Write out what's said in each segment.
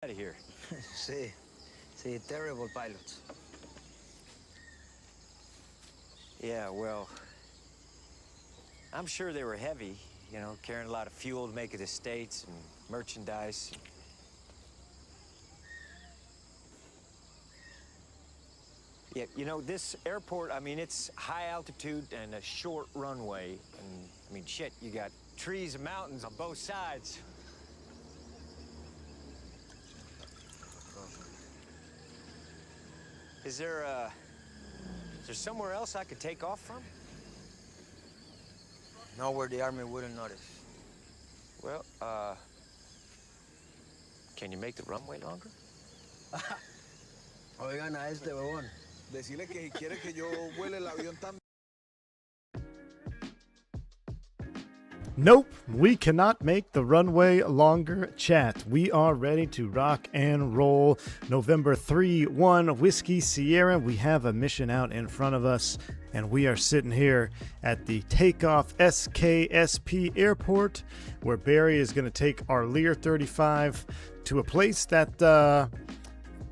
Out of here. See, terrible pilots. Yeah, well, I'm sure they were heavy, you know, carrying a lot of fuel to make it to States and merchandise. Yeah, you know, this airport, I mean, it's high altitude and a short runway. And, I mean, shit, you got trees and mountains on both sides. Is there somewhere else I could take off from? Nowhere the Army wouldn't notice. Well, can you make the runway longer? Oigan a este huevón. Decirle que si quiere que yo vuele el avión también. Nope, we cannot make the runway longer, chat. We are ready to rock and roll. November 3-1 Whiskey Sierra. We have a mission out in front of us, and we are sitting here at the Takeoff SKSP airport, where Barry is going to take our Lear 35 to a place that,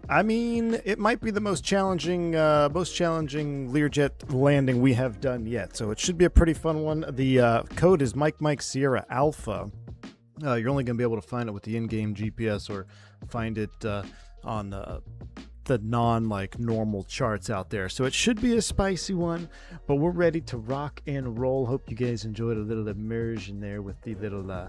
I mean, it might be the most challenging Learjet landing we have done yet. So it should be a pretty fun one. The code is Mike Sierra Alpha. You're only going to be able to find it with the in-game GPS or find it on the normal charts out there. So it should be a spicy one, but we're ready to rock and roll. Hope you guys enjoyed a little immersion there with the little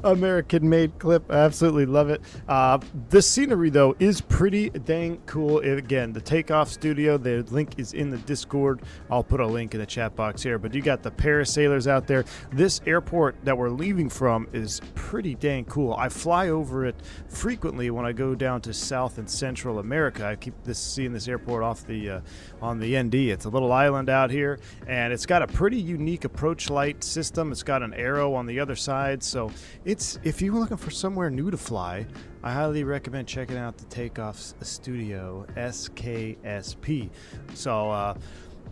American-made clip. I absolutely love it. The scenery, though, is pretty dang cool. Again, the Takeoff studio, the link is in the Discord. I'll put a link in the chat box here. But you got the parasailers out there. This airport that we're leaving from is pretty dang cool. I fly over it frequently when I go down to South and Central America. I keep seeing this airport off the on the ND. It's a little island out here, and it's got a pretty unique approach light system. It's got an arrow on the other side, so if you're looking for somewhere new to fly, I highly recommend checking out the Takeoff studio, SKSP. So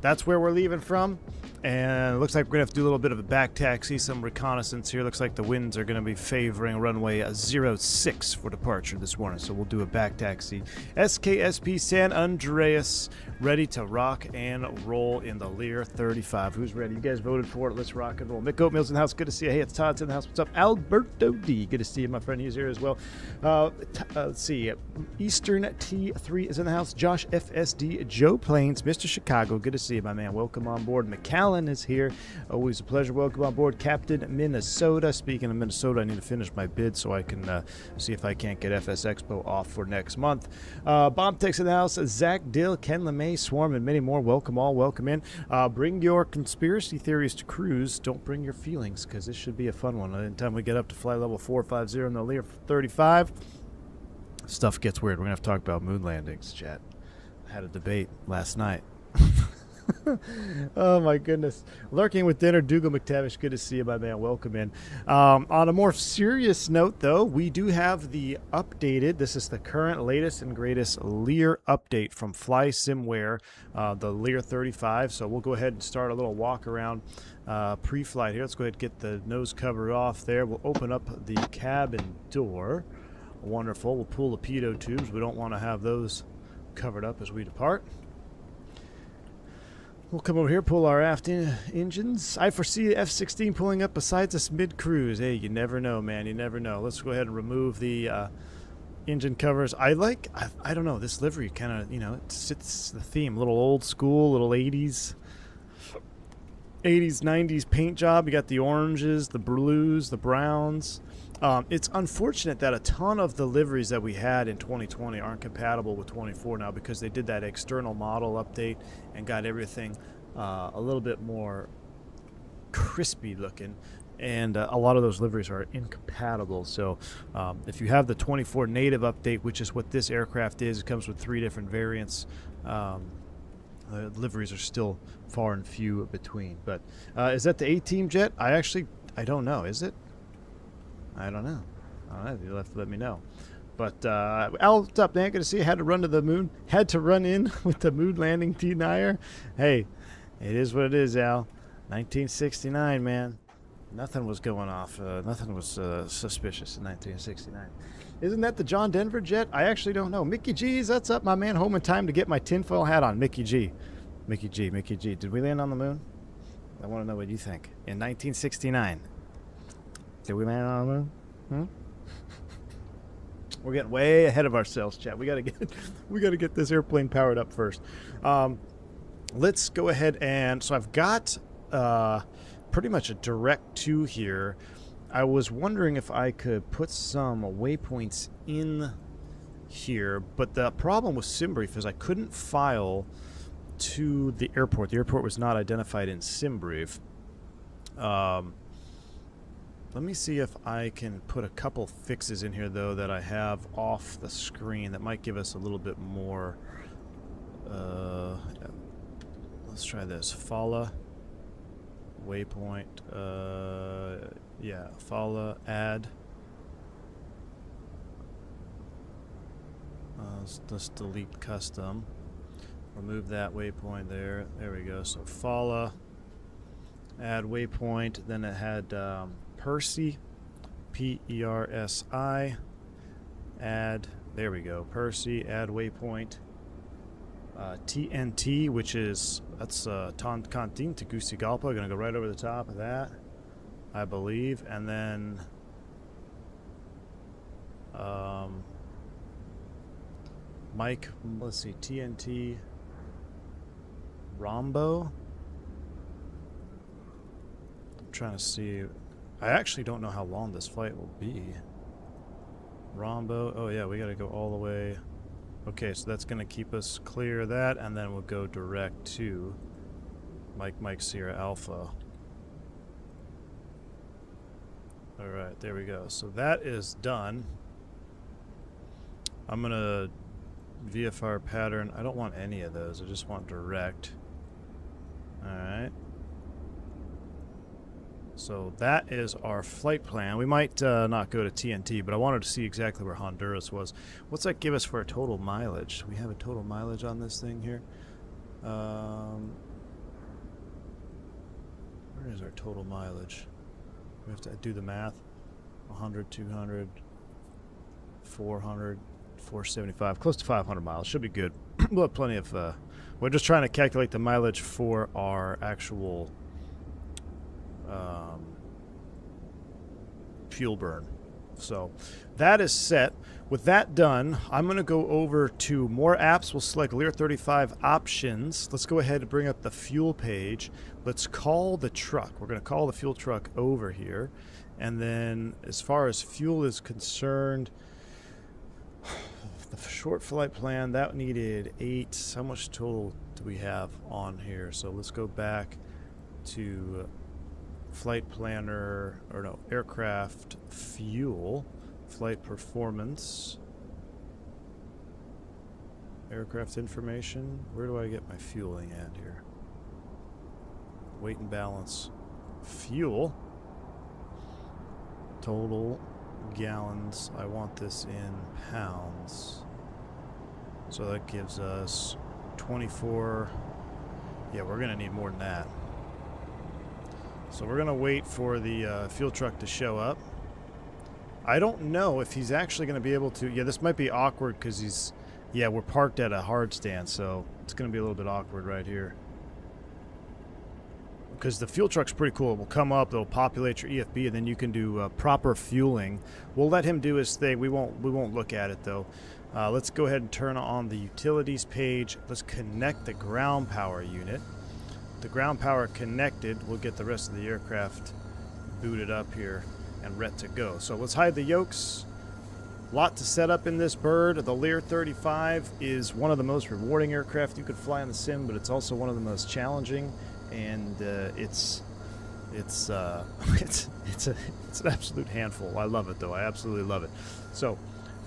that's where we're leaving from, and it looks like we're gonna have to do a little bit of a back taxi, some reconnaissance here. Looks like the winds are gonna be favoring runway 06 for departure this morning, so we'll do a back taxi. SKSP San Andreas, ready to rock and roll in the Lear 35. Who's ready? You guys voted for it. Let's rock and roll. Mick Oatmeal's in the house. Good to see you. Hey, it's Todd's in the house. What's up? Alberto D. Good to see you, my friend. He's here as well. Let's see. Eastern T3 is in the house. Josh FSD. Joe Plains. Mr. Chicago. Good to see you, my man. Welcome on board. McAllen is here. Always a pleasure. Welcome on board. Captain Minnesota. Speaking of Minnesota, I need to finish my bid so I can see if I can't get FS Expo off for next month. Bombtex in the house. Zach Dill, Ken LeMay, Swarm, and many more. Welcome all. Welcome in. Bring your conspiracy theories to cruise. Don't bring your feelings, because this should be a fun one. Anytime we get up to flight level 450 in the Lear 35, stuff gets weird. We're going to have to talk about moon landings, chat. I had a debate last night. Oh my goodness. Lurking with dinner, Dougal McTavish. Good to see you, my man. Welcome in. On a more serious note, though, we do have the updated, this is the current latest and greatest Lear update from FlySimWare, the Lear 35. So we'll go ahead and start a little walk around pre-flight here. Let's go ahead and get the nose cover off there. We'll open up the cabin door. Wonderful. We'll pull the pitot tubes. We don't want to have those covered up as we depart. We'll come over here, pull our aft engines. I foresee the F-16 pulling up beside us mid-cruise. Hey, you never know, man. You never know. Let's go ahead and remove the engine covers. I don't know, this livery kind of, you know, it fits the theme. A little old school, little 80s, 90s paint job. You got the oranges, the blues, the browns. It's unfortunate that a ton of the liveries that we had in 2020 aren't compatible with 24 now, because they did that external model update and got everything a little bit more crispy looking, and a lot of those liveries are incompatible. So if you have the 24 native update, which is what this aircraft is, it comes with 3 different variants. The liveries are still far and few between. But is that the A-Team jet? I don't know. Is it? I don't know. You'll have to let me know. But Al, what's up, man? Good to see you. Had to run to the moon. Had to run in with the moon landing denier. Hey, it is what it is, Al. 1969, man. Nothing was going off. Nothing was suspicious in 1969. Isn't that the John Denver jet? I actually don't know. Mickey G's, that's up, my man. Home in time to get my tinfoil hat on. Mickey G. Mickey G. Mickey G. Did we land on the moon? I want to know what you think. In 1969. Did we land on the moon? Hmm? We're getting way ahead of ourselves, chat. We gotta get this airplane powered up first. Let's go ahead and so I've got pretty much a direct to here. I was wondering if I could put some waypoints in here, but the problem with SimBrief is I couldn't file to the airport. The airport was not identified in SimBrief. Let me see if I can put a couple fixes in here, though, that I have off the screen that might give us a little bit more. Let's try this. Fala. Waypoint. Yeah, Fala. Add. Let's delete custom. Remove that waypoint there. There we go. So Fala. Add waypoint. Then it had Percy, P-E-R-S-I, add, there we go, Percy, add waypoint, TNT, which is, that's Toncontin, Tegucigalpa, going to go right over the top of that, I believe, and then, Mike, let's see, TNT, Rombo, I'm trying to see, I actually don't know how long this flight will be. Rombo. Oh, yeah, we got to go all the way. Okay, so that's going to keep us clear of that, and then we'll go direct to Mike Sierra Alpha. All right, there we go. So that is done. I'm going to VFR pattern. I don't want any of those. I just want direct. All right. So that is our flight plan. We might not go to TNT, but I wanted to see exactly where Honduras was. What's that give us for a total mileage? We have a total mileage on this thing here. Where is our total mileage? We have to do the math. 100, 200, 400, 475, close to 500 miles. Should be good. We'll have plenty of... we're just trying to calculate the mileage for our actual... fuel burn. So that is set. With that done, I'm going to go over to more apps. We'll select Lear 35 options. Let's go ahead and bring up the fuel page. Let's call the truck. We're going to call the fuel truck over here. And then as far as fuel is concerned, the short flight plan, that needed 8. How much total do we have on here? So let's go back to flight planner, or no, aircraft fuel, flight performance, aircraft information. Where do I get my fueling at here? Weight and balance, fuel, total gallons. I want this in pounds. So that gives us 24. Yeah, we're going to need more than that. So we're going to wait for the fuel truck to show up. I don't know if he's actually going to be able to... Yeah, this might be awkward because he's... Yeah, we're parked at a hard stand, so it's going to be a little bit awkward right here. Because the fuel truck's pretty cool. It will come up, it'll populate your EFB, and then you can do proper fueling. We'll let him do his thing. We won't look at it, though. Let's go ahead and turn on the utilities page. Let's connect the ground power unit. The ground power connected, we'll get the rest of the aircraft booted up here and ready to go. So let's hide the yokes. Lot to set up in this bird. The Lear 35 is one of the most rewarding aircraft you could fly in the sim, but it's also one of the most challenging, and it's an absolute handful. I love it, though. I absolutely love it. So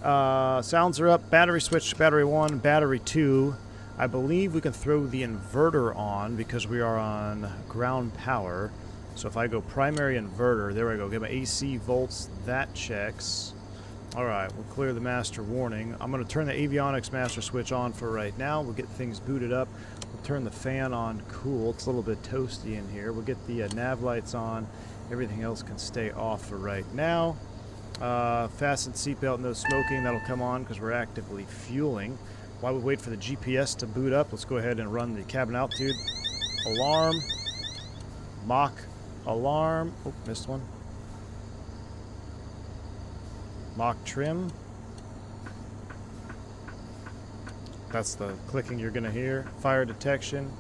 sounds are up. Battery switch, battery 1, battery 2. I believe we can throw the inverter on because we are on ground power. So if I go primary inverter, there we go. Get my AC volts. That checks. All right, we'll clear the master warning. I'm going to turn the avionics master switch on for right now. We'll get things booted up. We'll turn the fan on cool. It's a little bit toasty in here. We'll get the nav lights on. Everything else can stay off for right now. Fasten seatbelt, no smoking. That'll come on because we're actively fueling. While we wait for the GPS to boot up, let's go ahead and run the cabin altitude. Alarm. Mach alarm. Oh, missed one. Mach trim. That's the clicking you're going to hear. Fire detection.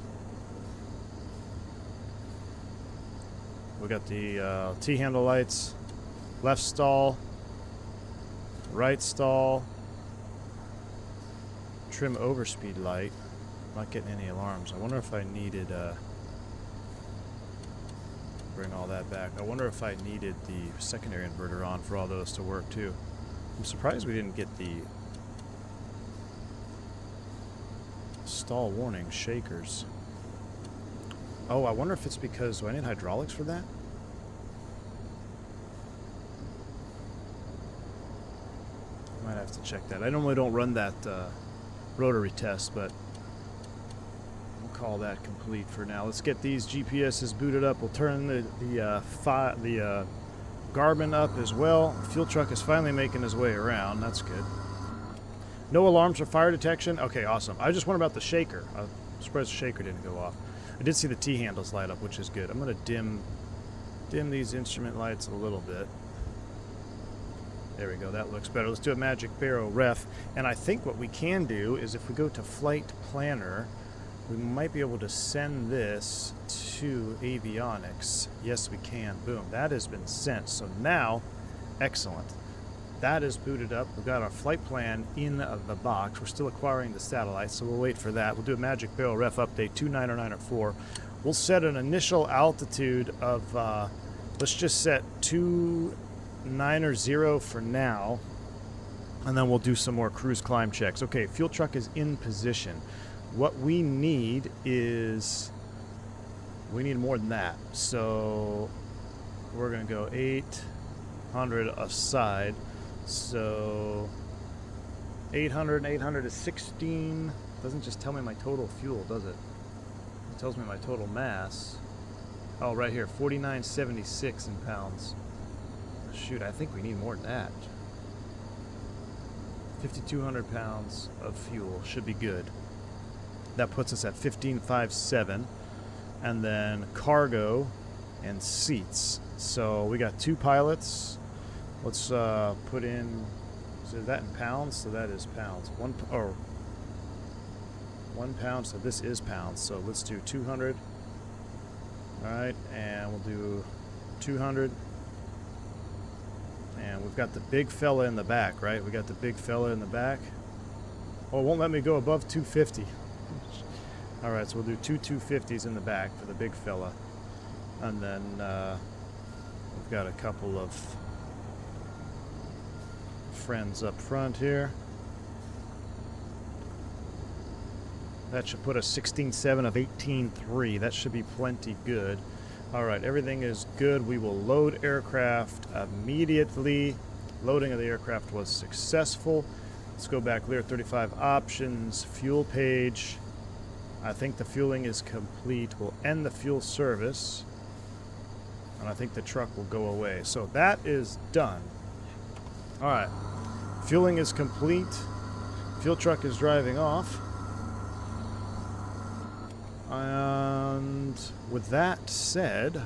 We got the T-handle lights. Left stall. Right stall. Trim overspeed light. Not getting any alarms. I wonder if I needed... bring all that back. I wonder if I needed the secondary inverter on for all those to work too. I'm surprised we didn't get the stall warning shakers. Oh, I wonder if it's because... do I need hydraulics for that? Might have to check that. I normally don't run that rotary test, but we'll call that complete for now. Let's get these GPSs booted up. We'll turn the Garmin up as well. The fuel truck is finally making his way around. That's good. No alarms for fire detection. Okay, awesome. I just wondered about the shaker. I'm surprised the shaker didn't go off. I did see the T-handles light up, which is good. I'm going to dim these instrument lights a little bit. There we go. That looks better. Let's do a magic barrel ref. And I think what we can do is if we go to Flight Planner, we might be able to send this to avionics. Yes, we can. Boom. That has been sent. So now, excellent. That is booted up. We've got our flight plan in the box. We're still acquiring the satellites, so we'll wait for that. We'll do a magic barrel ref update 290904. We'll set an initial altitude of, let's just set 290 for now, and then we'll do some more cruise climb checks. Okay, fuel truck is in position. What we need is, we need more than that. So we're going to go 800 aside. So 800 and 800 is 16. Doesn't just tell me my total fuel, does it? It tells me my total mass. Oh, right here, 4976 in pounds. Shoot, I think we need more than that. 5,200 pounds of fuel should be good. That puts us at 1557. And then cargo and seats. So we got 2 pilots. Let's put in, is that in pounds? So that is pounds. 1 pound, so this is pounds. So let's do 200. All right, and we'll do 200. And we've got the big fella in the back, right? We got the big fella in the back. Oh, it won't let me go above 250. All right, so we'll do 2 250s in the back for the big fella. And then we've got a couple of friends up front here. That should put us 16.7 of 18.3. That should be plenty good. All right, everything is good. We will load aircraft immediately. Loading of the aircraft was successful. Let's go back, Lear 35 options, fuel page. I think the fueling is complete. We'll end the fuel service. And I think the truck will go away. So that is done. All right, fueling is complete. Fuel truck is driving off. And with that said,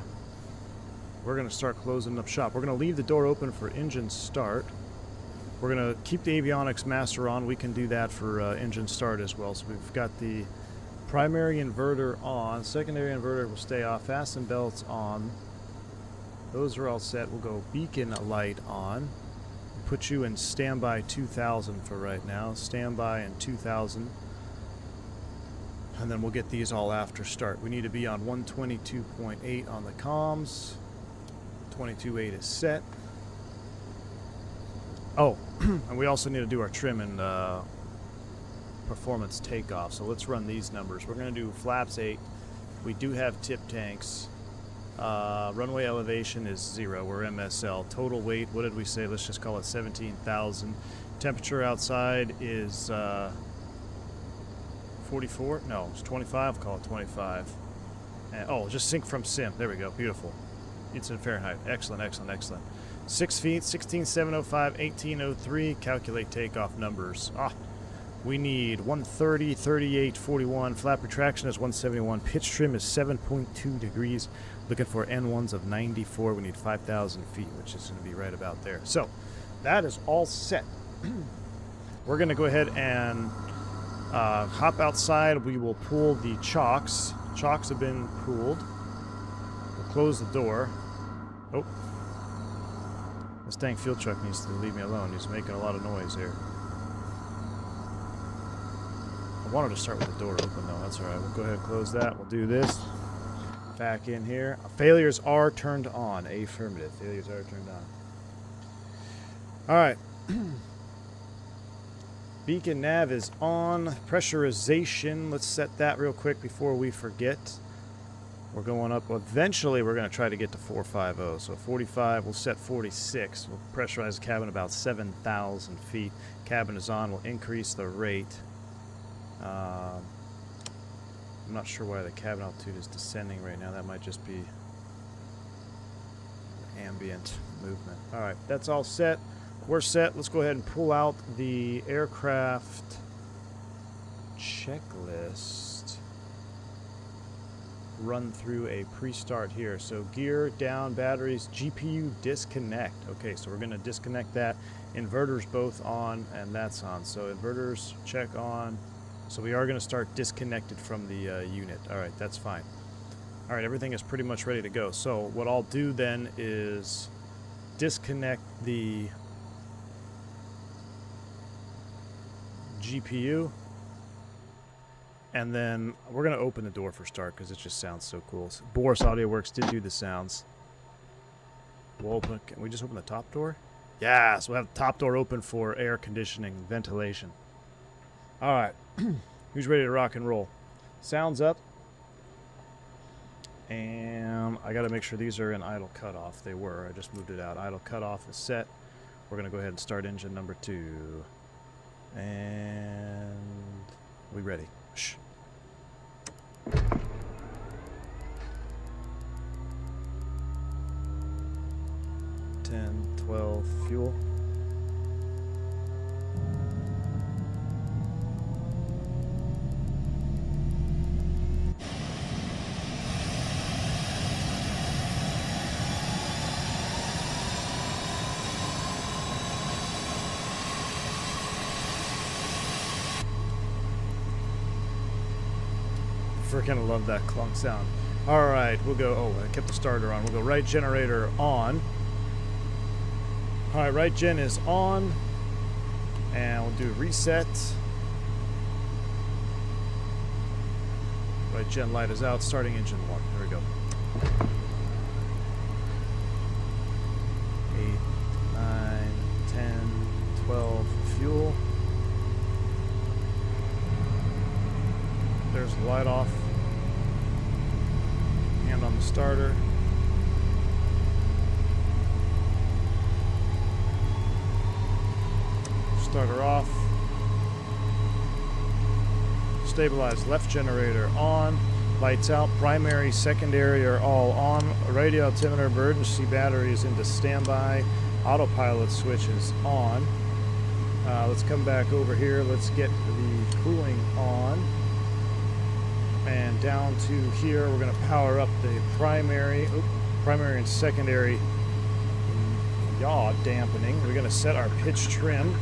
we're going to start closing up shop. We're going to leave the door open for engine start. We're going to keep the avionics master on. We can do that for engine start as well. So we've got the primary inverter on. Secondary inverter will stay off. Fasten belts on. Those are all set. We'll go beacon light on. Put you in standby 2000 for right now. Standby in 2000. And then we'll get these all after start. We need to be on 122.8 on the comms. 22.8 is set. Oh, and we also need to do our trim and performance takeoff. So let's run these numbers. We're going to do flaps 8. We do have tip tanks. Runway elevation is 0. We're MSL. Total weight, what did we say? Let's just call it 17,000. Temperature outside is 44? No, it's 25. I'll call it 25. And, oh, just sync from sim. There we go. Beautiful. It's in Fahrenheit. Excellent, excellent, excellent. 6 feet, 16,705, 1803. Calculate takeoff numbers. We need 130, 38, 41. Flap retraction is 171. Pitch trim is 7.2 degrees. Looking for N1s of 94. We need 5,000 feet, which is going to be right about there. So that is all set. We're going to go ahead and hop outside. We will pull the chocks. Chocks have been pulled. We'll close the door. Oh. This dang fuel truck needs to leave me alone. He's making a lot of noise here. I wanted to start with the door open, though. That's all right. We'll go ahead and close that. We'll do this. Back in here. Failures are turned on. Affirmative. Failures are turned on. All right. Beacon nav is on. Pressurization. Let's set that real quick before we forget. We're going up. Well, eventually, we're going to try to get to 450. So 45, we'll set 46. We'll pressurize the cabin about 7,000 feet. Cabin is on. We'll increase the rate. I'm not sure why the cabin altitude is descending right now. That might just be ambient movement. All right, that's all set. We're set. Let's go ahead and pull out the aircraft checklist. Run through a pre-start here. So gear down, batteries, GPU disconnect. Okay, so we're going to disconnect that. Inverters both on, and that's on. So inverters check on. So we are going to start disconnected from the unit. All right, that's fine. All right, everything is pretty much ready to go. So what I'll do then is disconnect the GPU, and then we're going to open the door for start because it just sounds so cool. So Boris Audio Works did do the sounds. We'll open. Can we just open the top door? Yeah, so we'll have the top door open for air conditioning, ventilation. All right. Who's ready to rock and roll? Sounds up. And I got to make sure these are in idle cutoff. They were. I just moved it out. Idle cutoff is set. We're going to go ahead and start engine number 2. And we ready. Shh. 10, 12, fuel. Freaking love that clunk sound. All right, we'll go. Oh, I kept the starter on. We'll go right generator on. All right, right gen is on, and we'll do reset. Right gen light is out. Starting engine 1. Here we go. 8, 9, 10, 12. Fuel. There's the light off. Hand on the starter. Starter off. Stabilize left generator on. Lights out. Primary, secondary are all on. Radio altimeter, emergency battery is into standby. Autopilot switch is on. Let's come back over here. Let's get the cooling on. And down to here, we're going to power up the primary and secondary yaw dampening. We're going to set our pitch trim.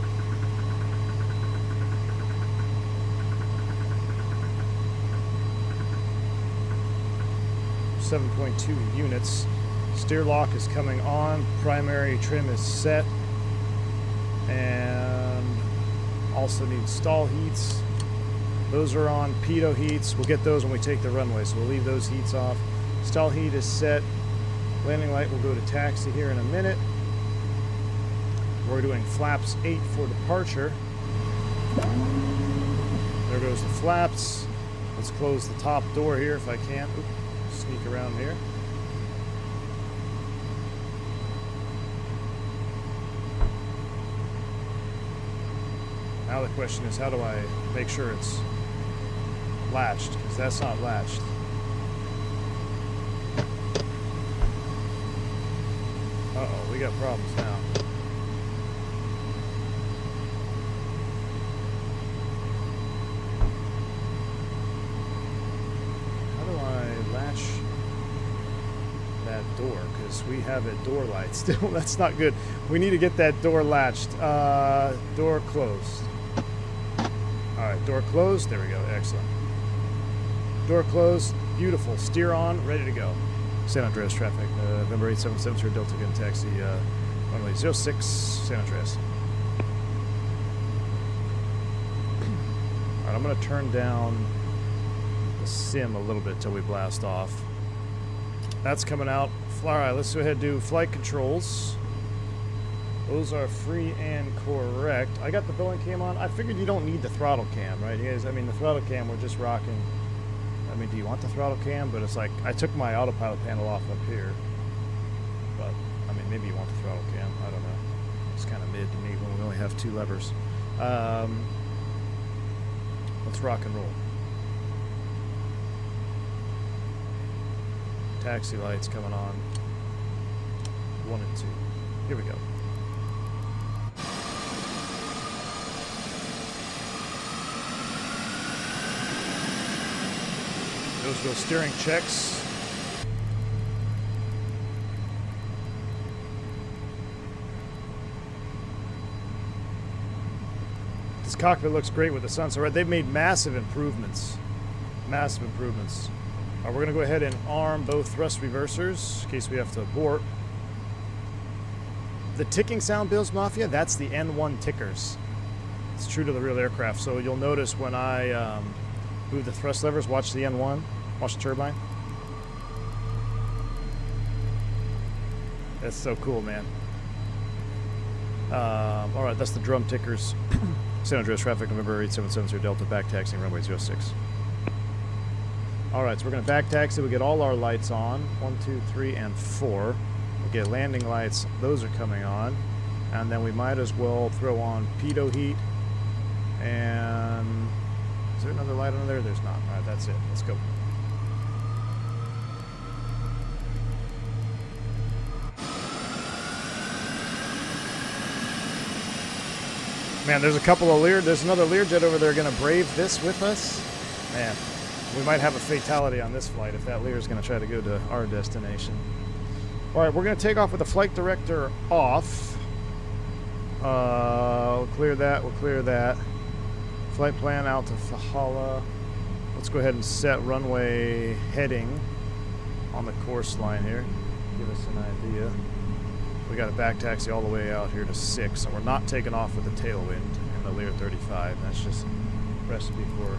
.2 units. Steer lock is coming on. Primary trim is set. And also need stall heats. Those are on. Pitot heats. We'll get those when we take the runway, so we'll leave those heats off. Stall heat is set. Landing light will go to taxi here in a minute. We're doing flaps 8 for departure. There goes the flaps. Let's close the top door here if I can. Oops. Sneak around here. Now the question is, how do I make sure it's latched? Because that's not latched. Uh-oh, we got problems now. How do I latch that door? Because we have a door light still. That's not good. We need to get that door latched. Door closed. Alright, door closed. There we go. Excellent. Door closed. Beautiful. Steer on. Ready to go. San Andreas traffic. November 877 for Delta Gun Taxi. Runway 06, San Andreas. Alright, I'm going to turn down the sim a little bit till we blast off. That's coming out. Alright, let's go ahead and do flight controls. Those are free and correct. I got the Boeing cam on. I figured you don't need the throttle cam, right? You guys, I mean, the throttle cam, we're just rocking. I mean, do you want the throttle cam? But it's like, I took my autopilot panel off up here. But, I mean, maybe you want the throttle cam. I don't know. It's kind of mid to me when we only have 2 levers. Let's rock and roll. Taxi lights coming on. 1 and 2. Here we go. Those go steering checks. This cockpit looks great with the sun. So they've made massive improvements. Massive improvements. We're going to go ahead and arm both thrust reversers in case we have to abort. The ticking sound, Bills Mafia, that's the N1 tickers. It's true to the real aircraft. So you'll notice when I move the thrust levers, watch the N1, watch the turbine. That's so cool, man. All right, that's the drum tickers. San Andreas traffic, November 8770 Delta, back taxiing runway 06. All right, so we're going to back taxi. We get all our lights on, 1, 2, 3, and 4. We get landing lights. Those are coming on. And then we might as well throw on pitot heat. And is there another light on there? There's not. All right, that's it. Let's go. Man, there's a couple of Lear. There's another Learjet over there going to brave this with us. Man, we might have a fatality on this flight if that Lear is going to try to go to our destination. All right, we're going to take off with the flight director off. We'll clear that. We'll clear that. Flight plan out to Fahala. Let's go ahead and set runway heading on the course line here. Give us an idea. We got a back taxi all the way out here to 6, and we're not taking off with the tailwind in the Lear 35. That's just a recipe for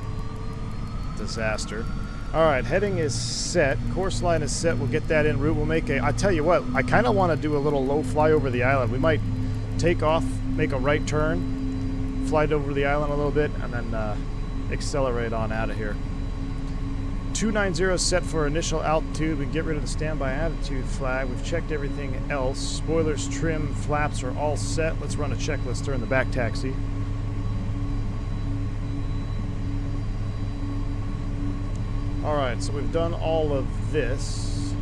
disaster. All right, heading is set. Course line is set. We'll get that en route. We'll make a... I tell you what, I kind of want to do a little low fly over the island. We might take off, make a right turn, fly over the island a little bit, and then accelerate on out of here. 290 set for initial altitude. We can get rid of the standby attitude flag. We've checked everything else. Spoilers, trim, flaps are all set. Let's run a checklist during the back taxi. All right, so we've done all of this.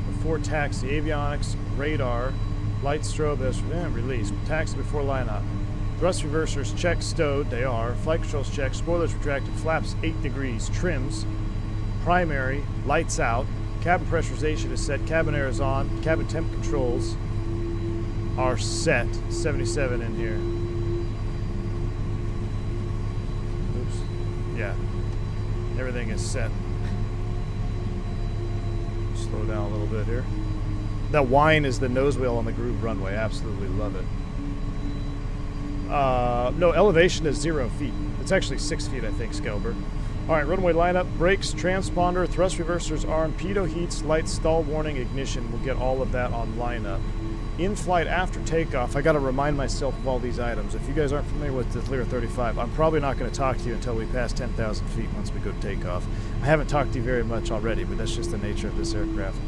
Before taxi, avionics, radar, light strobe as release. Taxi before lineup. Thrust reversers check, stowed, they are. Flight controls check, spoilers retracted, flaps 8 degrees, trims, primary, lights out, cabin pressurization is set, cabin air is on, cabin temp controls are set, 77 in here. Oops, yeah, everything is set. Slow down a little bit here. That whine is the nose wheel on the groove runway, absolutely love it. No, elevation is 0 feet. It's actually 6 feet, I think, Scalber. All right, runway lineup, brakes, transponder, thrust reversers, arm, pitot heats, lights, stall warning, ignition. We'll get all of that on lineup. In flight after takeoff, I got to remind myself of all these items. If you guys aren't familiar with the Lear 35, I'm probably not going to talk to you until we pass 10,000 feet once we go to takeoff. I haven't talked to you very much already, but that's just the nature of this aircraft.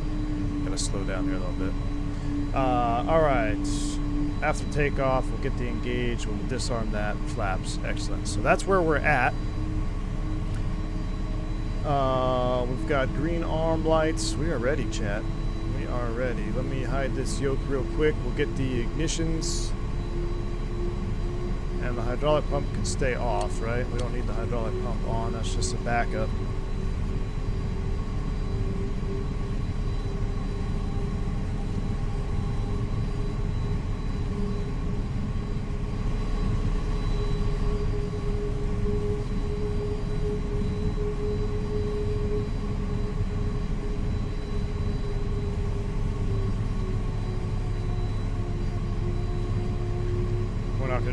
Got to slow down here a little bit. All right. After takeoff, we'll get the engage, we'll disarm that, flaps, excellent. So that's where we're at. We've got green arm lights. We are ready, chat. We are ready. Let me hide this yoke real quick. We'll get the ignitions. And the hydraulic pump can stay off, right? We don't need the hydraulic pump on. That's just a backup.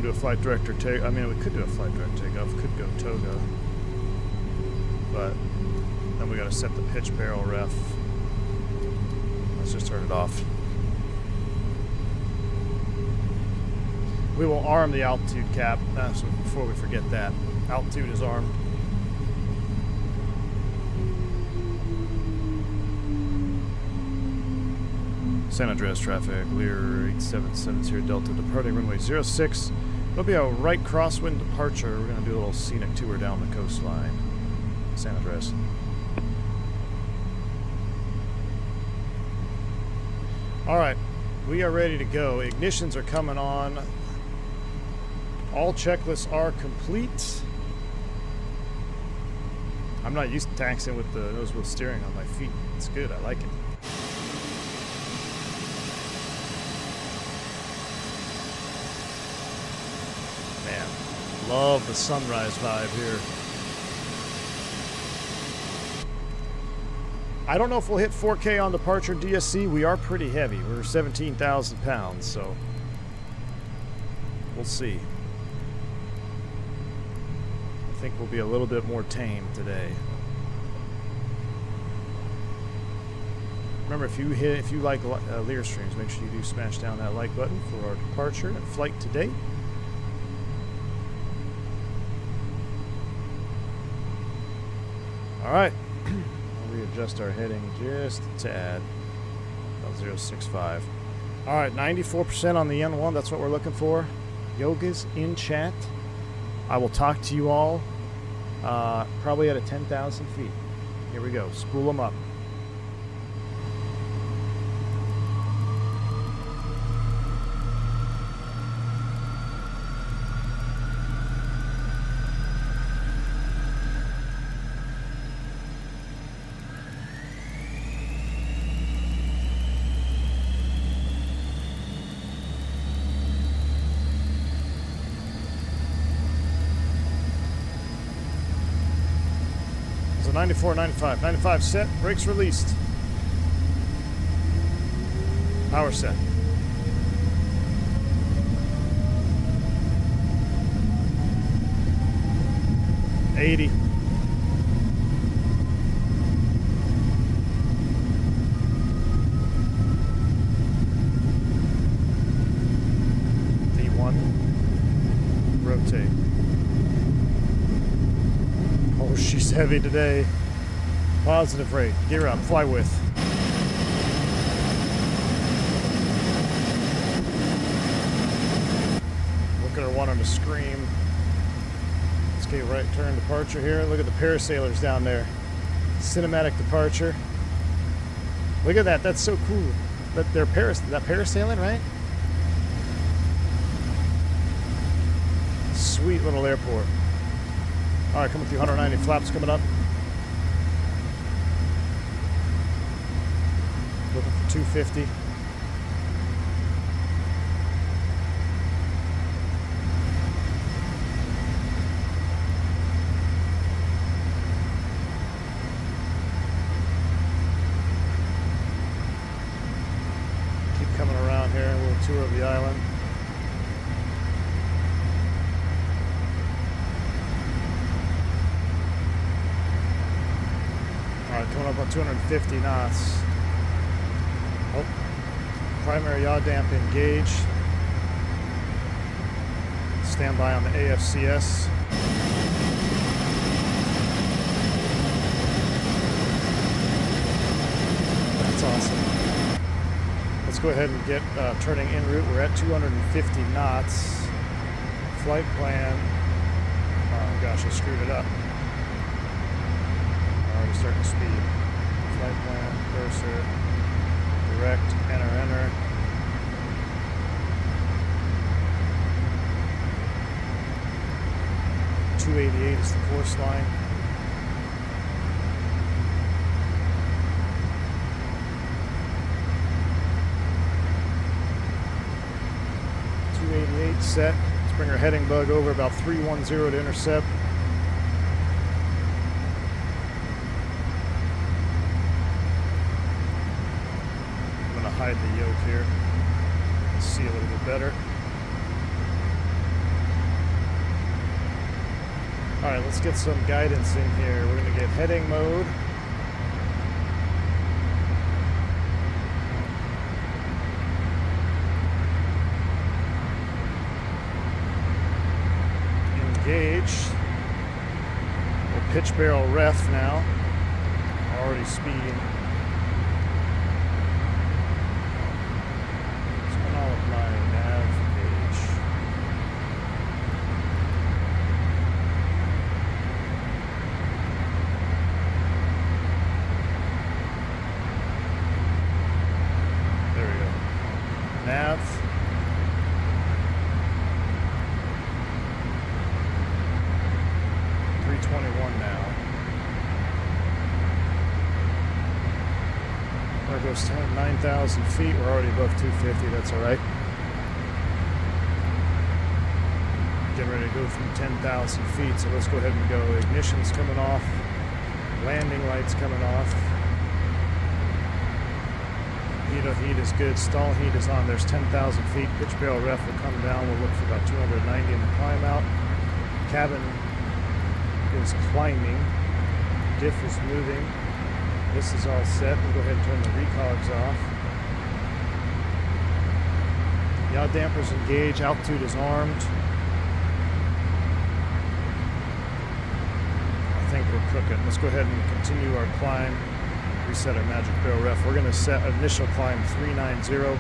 Do a flight director take. I mean, we could do a flight director takeoff. Could go Toga, but then we got to set the pitch barrel ref. Let's just turn it off. We will arm the altitude cap. So before we forget that, altitude is armed. San Andreas traffic, Lear 877 here, Delta departing runway 06. It'll be a right crosswind departure. We're going to do a little scenic tour down the coastline. San Andreas. All right, we are ready to go. Ignitions are coming on. All checklists are complete. I'm not used to taxiing with the nose wheel steering on my feet. It's good, I like it. Love the sunrise vibe here. I don't know if we'll hit 4K on departure DSC. We are pretty heavy. We're 17,000 pounds, so we'll see. I think we'll be a little bit more tame today. Remember, if you like Lear streams, make sure you do smash down that like button for our departure and flight today. All right, I'll readjust our heading just a tad. About 065. All right, 94% on the N1. That's what we're looking for. Yoga's in chat. I will talk to you all probably at 10,000 feet. Here we go. Spool them up. So 94, 95. 95 set, brakes released. Power set. $80. V1. Rotate. Oh, she's heavy today. Positive rate. Gear up. Fly with. Look at her wanting to scream. Let's get right turn departure here. Look at the parasailers down there. Cinematic departure. Look at that. That's so cool. That they're parasailing, right? Sweet little airport. All right, coming through 190 flaps coming up. Looking for 250. Keep coming around here, a little tour of the island. All right, coming up on 250 knots. Oh, primary yaw damp engaged. Stand by on the AFCS. That's awesome. Let's go ahead and get turning en route. We're at 250 knots. Flight plan. Oh gosh, I screwed it up. Already starting to speed. Flight plan, cursor. Correct. Enter. 288 is the course line. Set. Let's bring our heading bug over about 310 to intercept. I'm going to hide the yoke here. See a little bit better. Alright, let's get some guidance in here. We're going to get heading mode. Engage. We're pitch barrel ref now. Already speeding. What's going on with my nav page? There we go. Nav. 321 now. There goes 9,000 feet. We're already above 250. That's all right. Getting ready to go through 10,000 feet. So let's go ahead and go. Ignition's coming off. Landing lights coming off. Heat is good. Stall heat is on. There's 10,000 feet. Pitch barrel ref will come down. We'll look for about 290 in the climb out. Cabin is climbing. Diff is moving. This is all set. We'll go ahead and turn the recogs off. Yaw dampers engage. Altitude is armed. I think we're cooking. Let's go ahead and continue our climb. Reset our magic barrel ref. We're going to set initial climb 390.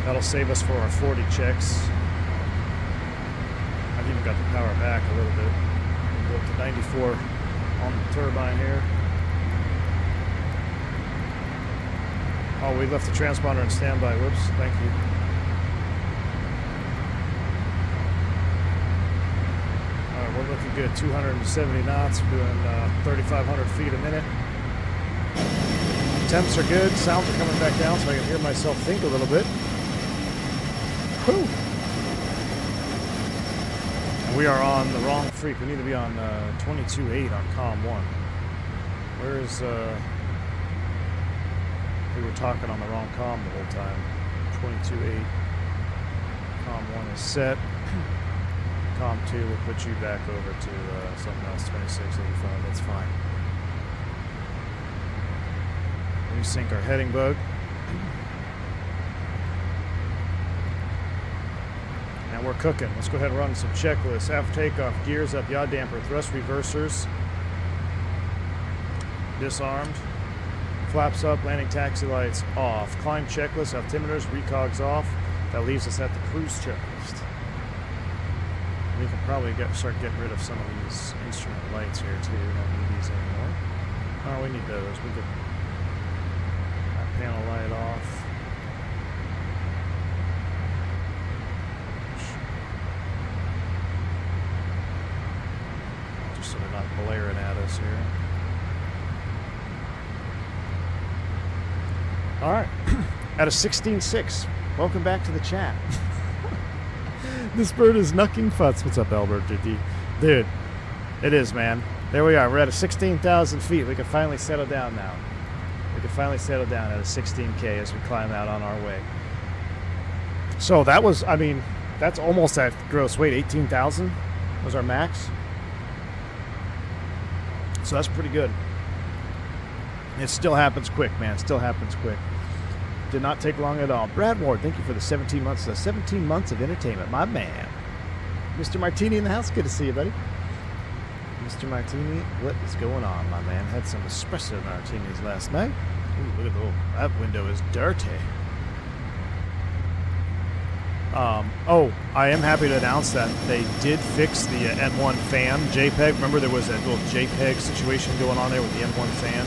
That'll save us for our 40 checks. I've even got the power back a little bit. Go up to 94 on the turbine here. Oh, we left the transponder in standby. Whoops, thank you. All right, we're looking good. 270 knots, doing 3,500 feet a minute. Temps are good. Sounds are coming back down, so I can hear myself think a little bit. Whew. We are on the wrong freak. We need to be on 22.8 on COM 1. Where is, we were talking on the wrong COM the whole time. 22.8. COM 1 is set. COM 2 will put you back over to something else, 26.85. That's fine. Resync our heading bug. And we're cooking. Let's go ahead and run some checklists. After takeoff, gears up, yaw damper, thrust reversers. Disarmed. Flaps up, landing taxi lights off. Climb checklist, altimeters, recogs off. That leaves us at the cruise checklist. We can probably start getting rid of some of these instrument lights here too. We don't need these anymore. Oh, we need those. We could panel light off. Just so they're not blaring at us here. All right, at a 16.6. Welcome back to the chat. This bird is knucking futz. What's up, Albert? Dude, it is, man. There we are. We're at a 16,000 feet. We can finally settle down now. We can finally settle down at a 16K as we climb out on our way. So that was, I mean, that's almost at gross weight. 18,000 was our max. So that's pretty good. It still happens quick, man. Still happens quick. Did not take long at all. Brad Ward, thank you for the 17 months. 17 months of entertainment, my man. Mr. Martini in the house. Good to see you, buddy. Mr. Martini, what is going on, my man? Had some espresso martinis last night. Ooh, look at that window is dirty. Oh, I am happy to announce that they did fix the M1 fan JPEG. Remember there was that little JPEG situation going on there with the M1 fan?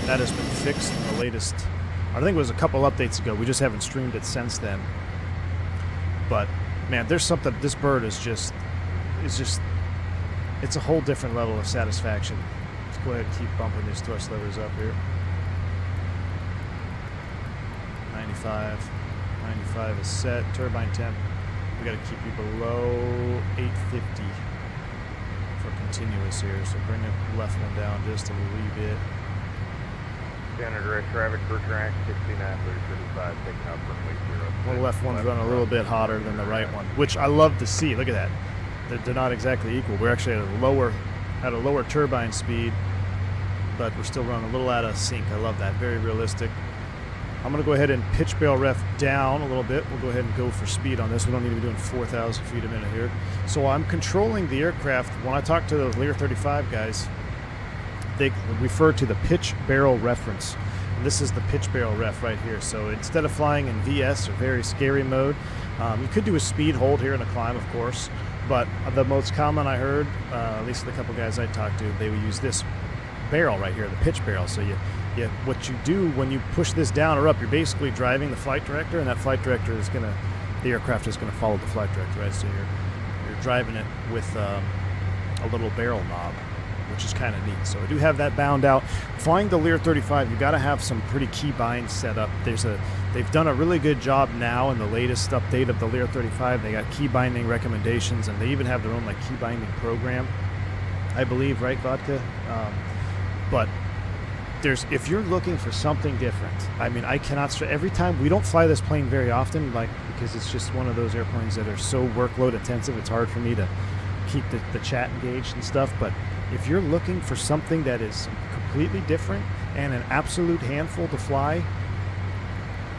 That has been fixed in the latest I think it was a couple updates ago. We just haven't streamed it since then. But man, there's something. This bird is just it's a whole different level of satisfaction. Let's go ahead and keep bumping these thrust levers up here. 95 is set. Turbine temp, we got to keep you below 850 for continuous here. So bring the left one down just a wee bit. Standard direct traffic for track 69-35, taking out from weight 0. Well, the left one's running a little bit hotter than the right one, which I love to see. Look at that. They're not exactly equal. We're actually at a lower turbine speed, but we're still running a little out of sync. I love that. Very realistic. I'm going to go ahead and pitch bail ref down a little bit. We'll go ahead and go for speed on this. We don't need to be doing 4,000 feet a minute here. So I'm controlling the aircraft. When I talk to the Lear 35 guys, they refer to the pitch barrel reference. And this is the pitch barrel ref right here. So instead of flying in VS or very scary mode, you could do a speed hold here in a climb, of course. But the most common I heard, at least the couple guys I talked to, they would use this barrel right here, the pitch barrel. So what you do when you push this down or up, you're basically driving the flight director, and that flight director is the aircraft is gonna follow the flight director, right? So you're driving it with a little barrel knob, which is kind of neat. So I do have that bound out. Flying the Lear 35, you got to have some pretty key binds set up. They've done a really good job now in the latest update of the Lear 35. They got key binding recommendations, and they even have their own key binding program, I believe, right, Vodka? But if you're looking for something different, I mean, I cannot every time. We don't fly this plane very often, because it's just one of those airplanes that are so workload intensive. It's hard for me to keep the chat engaged and stuff. But if you're looking for something that is completely different and an absolute handful to fly,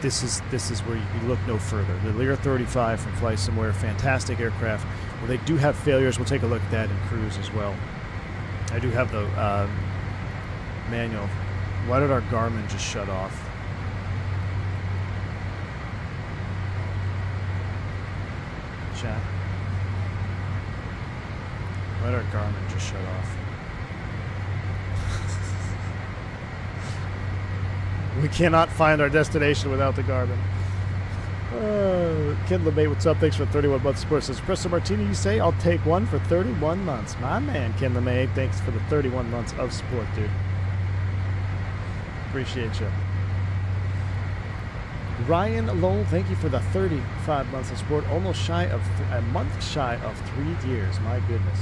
this is where you look no further. The Lear 35 from FlySimWare, fantastic aircraft. Well, they do have failures. We'll take a look at that in cruise as well. I do have the manual. Why did our Garmin just shut off? Chat. Why did our Garmin just shut off? We cannot find our destination without the Garmin. Ken LeMay, what's up? Thanks for 31 months of support. Says, Espresso Martini, you say? I'll take one for 31 months. My man, Ken LeMay, thanks for the 31 months of support, dude. Appreciate you. Ryan Lowell, thank you for the 35 months of support. Almost shy of a month shy of 3 years. My goodness.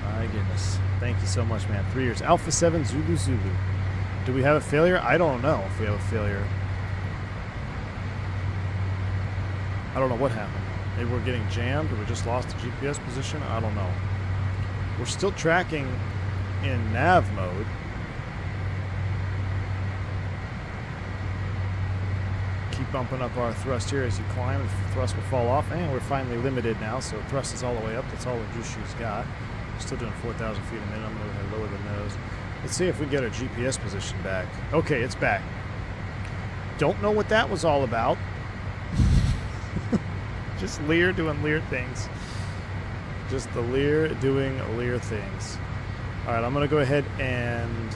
My goodness. Thank you so much, man. 3 years. Alpha 7 Zulu Zulu. Do we have a failure? I don't know if we have a failure. I don't know what happened. Maybe we're getting jammed or we just lost the GPS position. I don't know. We're still tracking in nav mode. Keep bumping up our thrust here as you climb. The thrust will fall off, and we're finally limited now, so thrust is all the way up. That's all the juice shoe's got. We're still doing 4,000 feet a minute. I'm going to lower the nose. Let's see if we can get our GPS position back. Okay, it's back. Don't know what that was all about. Just Lear doing Lear things. Just the Lear doing Lear things. All right, I'm going to go ahead and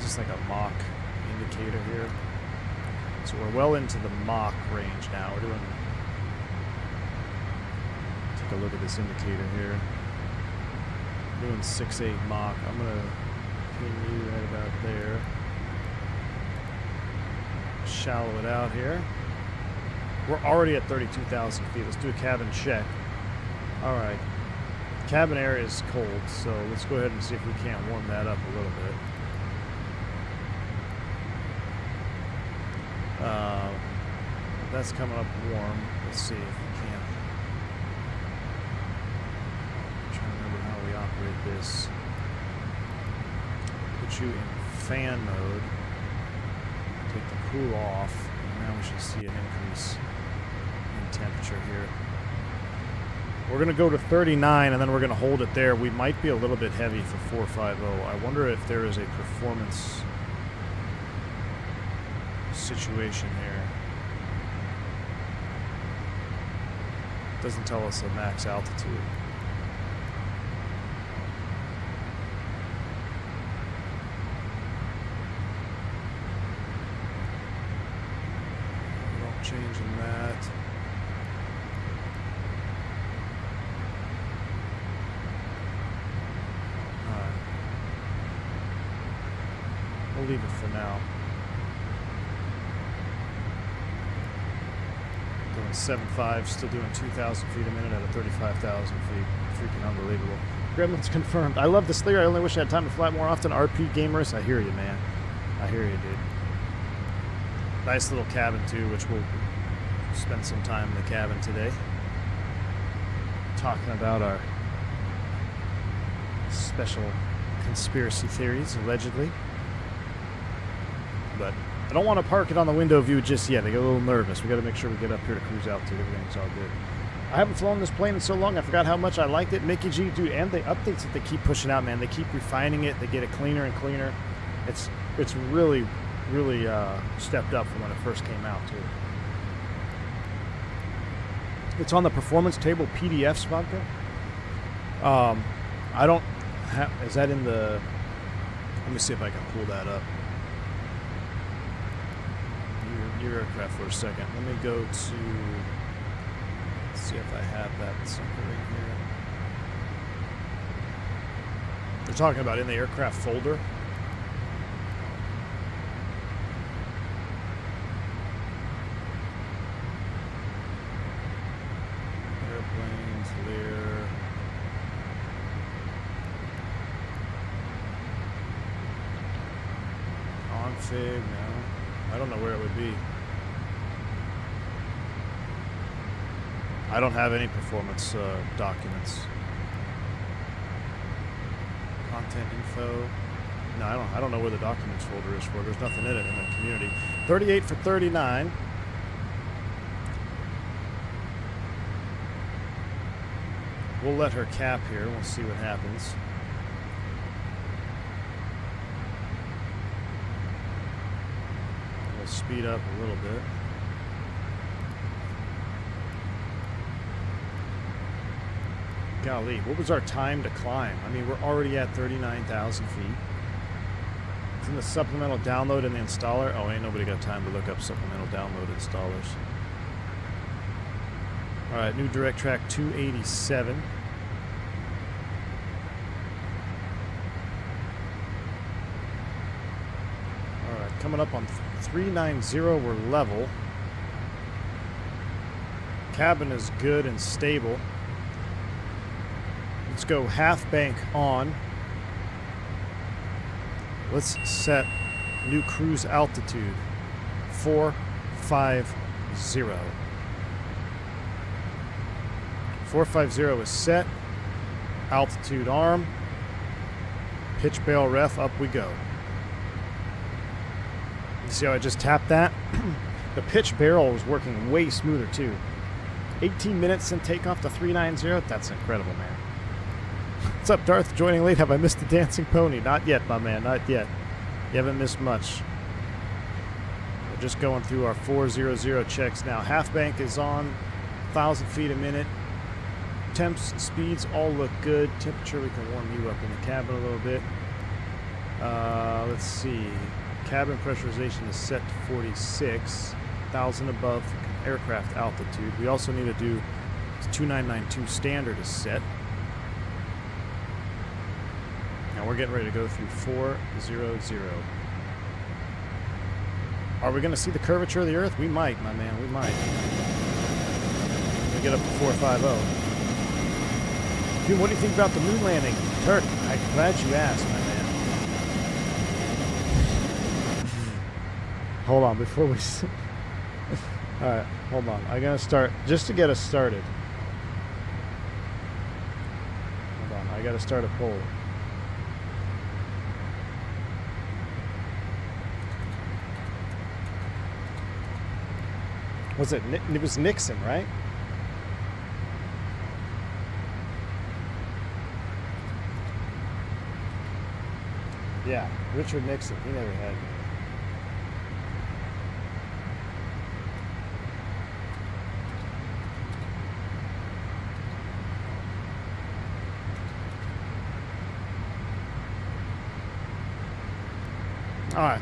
just like a Mach indicator here. So we're well into the Mach range now. We're doing, take a look at this indicator here. We're doing 6.8 Mach. I'm going to pin you right about there. Shallow it out here. We're already at 32,000 feet. Let's do a cabin check. All right. Cabin air is cold, so let's go ahead and see if we can't warm that up a little bit. That's coming up warm. Let's see if we can. I'm trying to remember how we operate this. Put you in fan mode. Take the cool off, and now we should see an increase in temperature here. We're going to go to 39, and then we're going to hold it there. We might be a little bit heavy for 450. I wonder if there is a performance situation here. Doesn't tell us the max altitude. changing that. Alright. We'll leave it for now. Doing 7.5, still doing 2,000 feet a minute at a 35,000 feet. Freaking unbelievable. Gremlin's confirmed. I love this Lear. I only wish I had time to fly more often. RP gamers, I hear you, man. I hear you, dude. Nice little cabin, too, which we'll spend some time in the cabin today. Talking about our special conspiracy theories, allegedly. But I don't want to park it on the window view just yet. I get a little nervous. We got to make sure we get up here to cruise altitude. Everything's all good. I haven't flown this plane in so long. I forgot how much I liked it. Mickey G, dude, and the updates that they keep pushing out, man. They keep refining it. They get it cleaner and cleaner. It's really stepped up from when it first came out, too. It's on the performance table PDFs, vodka. I don't have. Is that in the? Let me see if I can pull that up. Your aircraft for a second. Let me go to. See if I have that somewhere in here. They're talking about in the aircraft folder. Airplanes, Lear. Config, no. I don't know where it would be. I don't have any performance documents. Content info. No, I don't know where the documents folder is for. There's nothing in it in the community. 38 for 39. We'll let her cap here. We'll see what happens. We'll speed up a little bit. Golly, what was our time to climb? I mean, we're already at 39,000 feet. It's in the supplemental download in the installer. Oh, ain't nobody got time to look up supplemental download installers. All right, new direct track 287. All right, coming up on 390, we're level. Cabin is good and stable. Let's go half bank on. Let's set new cruise altitude 450. 450 is set. Altitude arm. Pitch bail ref, up we go. You see how I just tapped that? The pitch barrel was working way smoother too. 18 minutes since takeoff to 390. That's incredible, man. What's up, Darth? Joining late. Have I missed the dancing pony? Not yet, my man. Not yet. You haven't missed much. We're just going through our 400 checks now. Half bank is on. 1,000 feet a minute. Temps, speeds all look good. Temperature, we can warm you up in the cabin a little bit. Let's see. Cabin pressurization is set to 46. 1,000 above aircraft altitude. We also need to do 2992 standard is set. Now we're getting ready to go through 400. Are we going to see the curvature of the Earth? We might, my man. We might. We get up to 450. Dude, what do you think about the moon landing? Turk, I'm glad you asked, my man. Hold on, before we... Alright, hold on. I'm going to start, just to get us started. Hold on, I got to start a poll. Was it? It was Nixon, right? Yeah, Richard Nixon. He never had me. All right.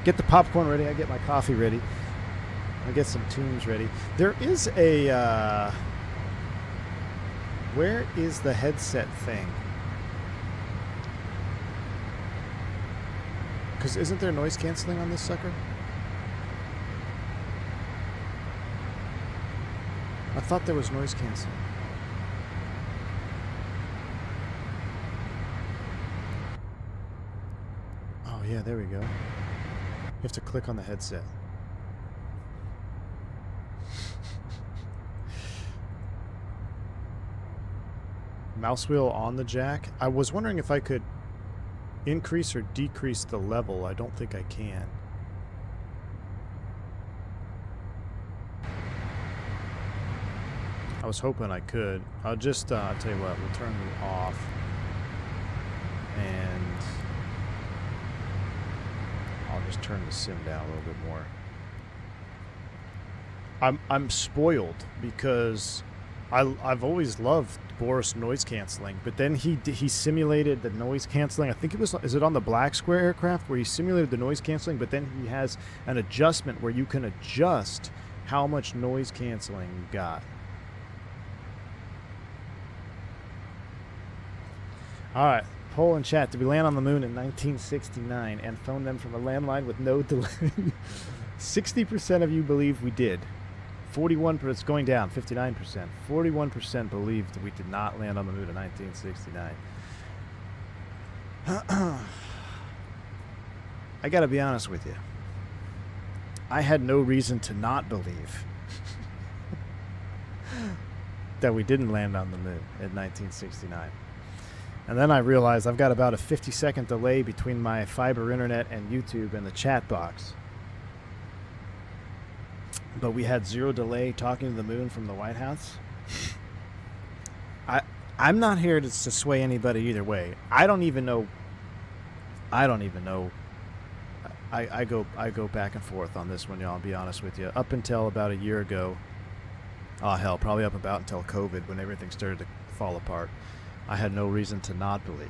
Get the popcorn ready. I get my coffee ready. I get some tunes ready. There is a... where is the headset thing? Because isn't there noise canceling on this sucker? I thought there was noise canceling. Oh yeah, there we go. You have to click on the headset. Mouse wheel on the jack. I was wondering if I could increase or decrease the level. I don't think I can. I was hoping I could. I'll just, I'll tell you what, we'll turn it off. And I'll just turn the sim down a little bit more. I'm spoiled because I've always loved Boris noise canceling, but then he simulated the noise canceling. I think it was, is it on the Black Square aircraft where he simulated the noise canceling, but then he has an adjustment where you can adjust how much noise canceling you got. All right, poll in chat. Did we land on the moon in 1969 and phone them from a landline with no delay? 60% of you believe we did. 41%, it's going down, 59%. 41% believed we did not land on the moon in 1969. I gotta be honest with you. I had no reason to not believe that we didn't land on the moon in 1969. And then I realized I've got about a 50-second delay between my fiber internet and YouTube and the chat box. But we had zero delay talking to the moon from the White House. I'm not here to sway anybody either way. I don't even know. I go back and forth on this one, y'all. I'll be honest with you. Up until about a year ago, oh hell, probably up about until COVID, when everything started to fall apart, I had no reason to not believe.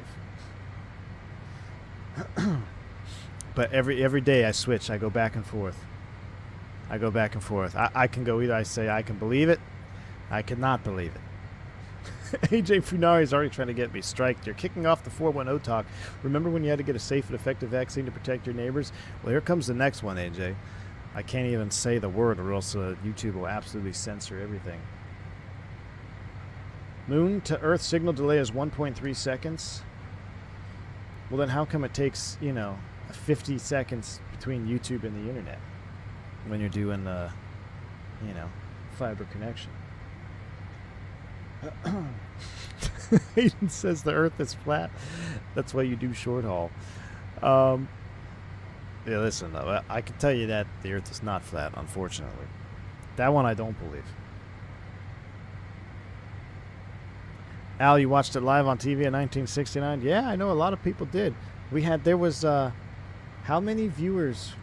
But every day I switch. I go back and forth. I can go either I say I can believe it, I cannot believe it. AJ Funari is already trying to get me striked. You're kicking off the 410 talk. Remember when you had to get a safe and effective vaccine to protect your neighbors? Well, here comes the next one, AJ. I can't even say the word or else YouTube will absolutely censor everything. Moon to Earth signal delay is 1.3 seconds. Well, then how come it takes, 50 seconds between YouTube and the internet when you're doing the, fiber connection? Hayden says the Earth is flat. That's why you do short haul. Yeah, listen, though, I can tell you that the Earth is not flat, unfortunately. That one I don't believe. Al, you watched it live on TV in 1969? Yeah, I know a lot of people did. There was, how many viewers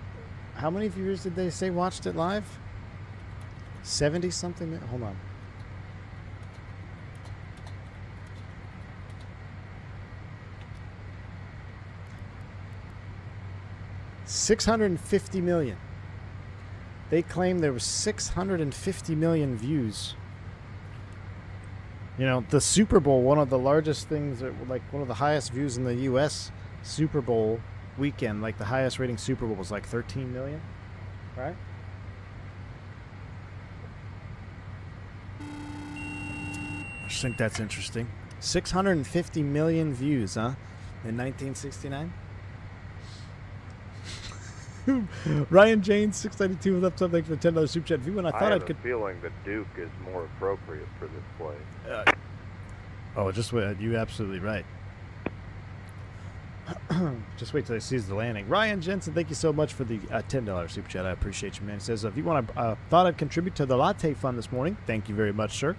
did they say watched it live? 70 something? Hold on. $650 million. They claim there was 650 million views. The Super Bowl, one of the largest things, like one of the highest views in the U.S. Super Bowl weekend, like the highest rating Super Bowl was like 13 million, right? I just think that's interesting. 650 million views, huh? In 1969? Ryan James 692 left something for the $10 super chat view, and I thought I could. have a feeling the Duke is more appropriate for this play. Just wait. You're absolutely right. Just wait till he sees the landing. Ryan Jensen, thank you so much for the $10 super chat. I appreciate you, man. He says, if you want to, thought I'd contribute to the latte fund this morning. Thank you very much, sir.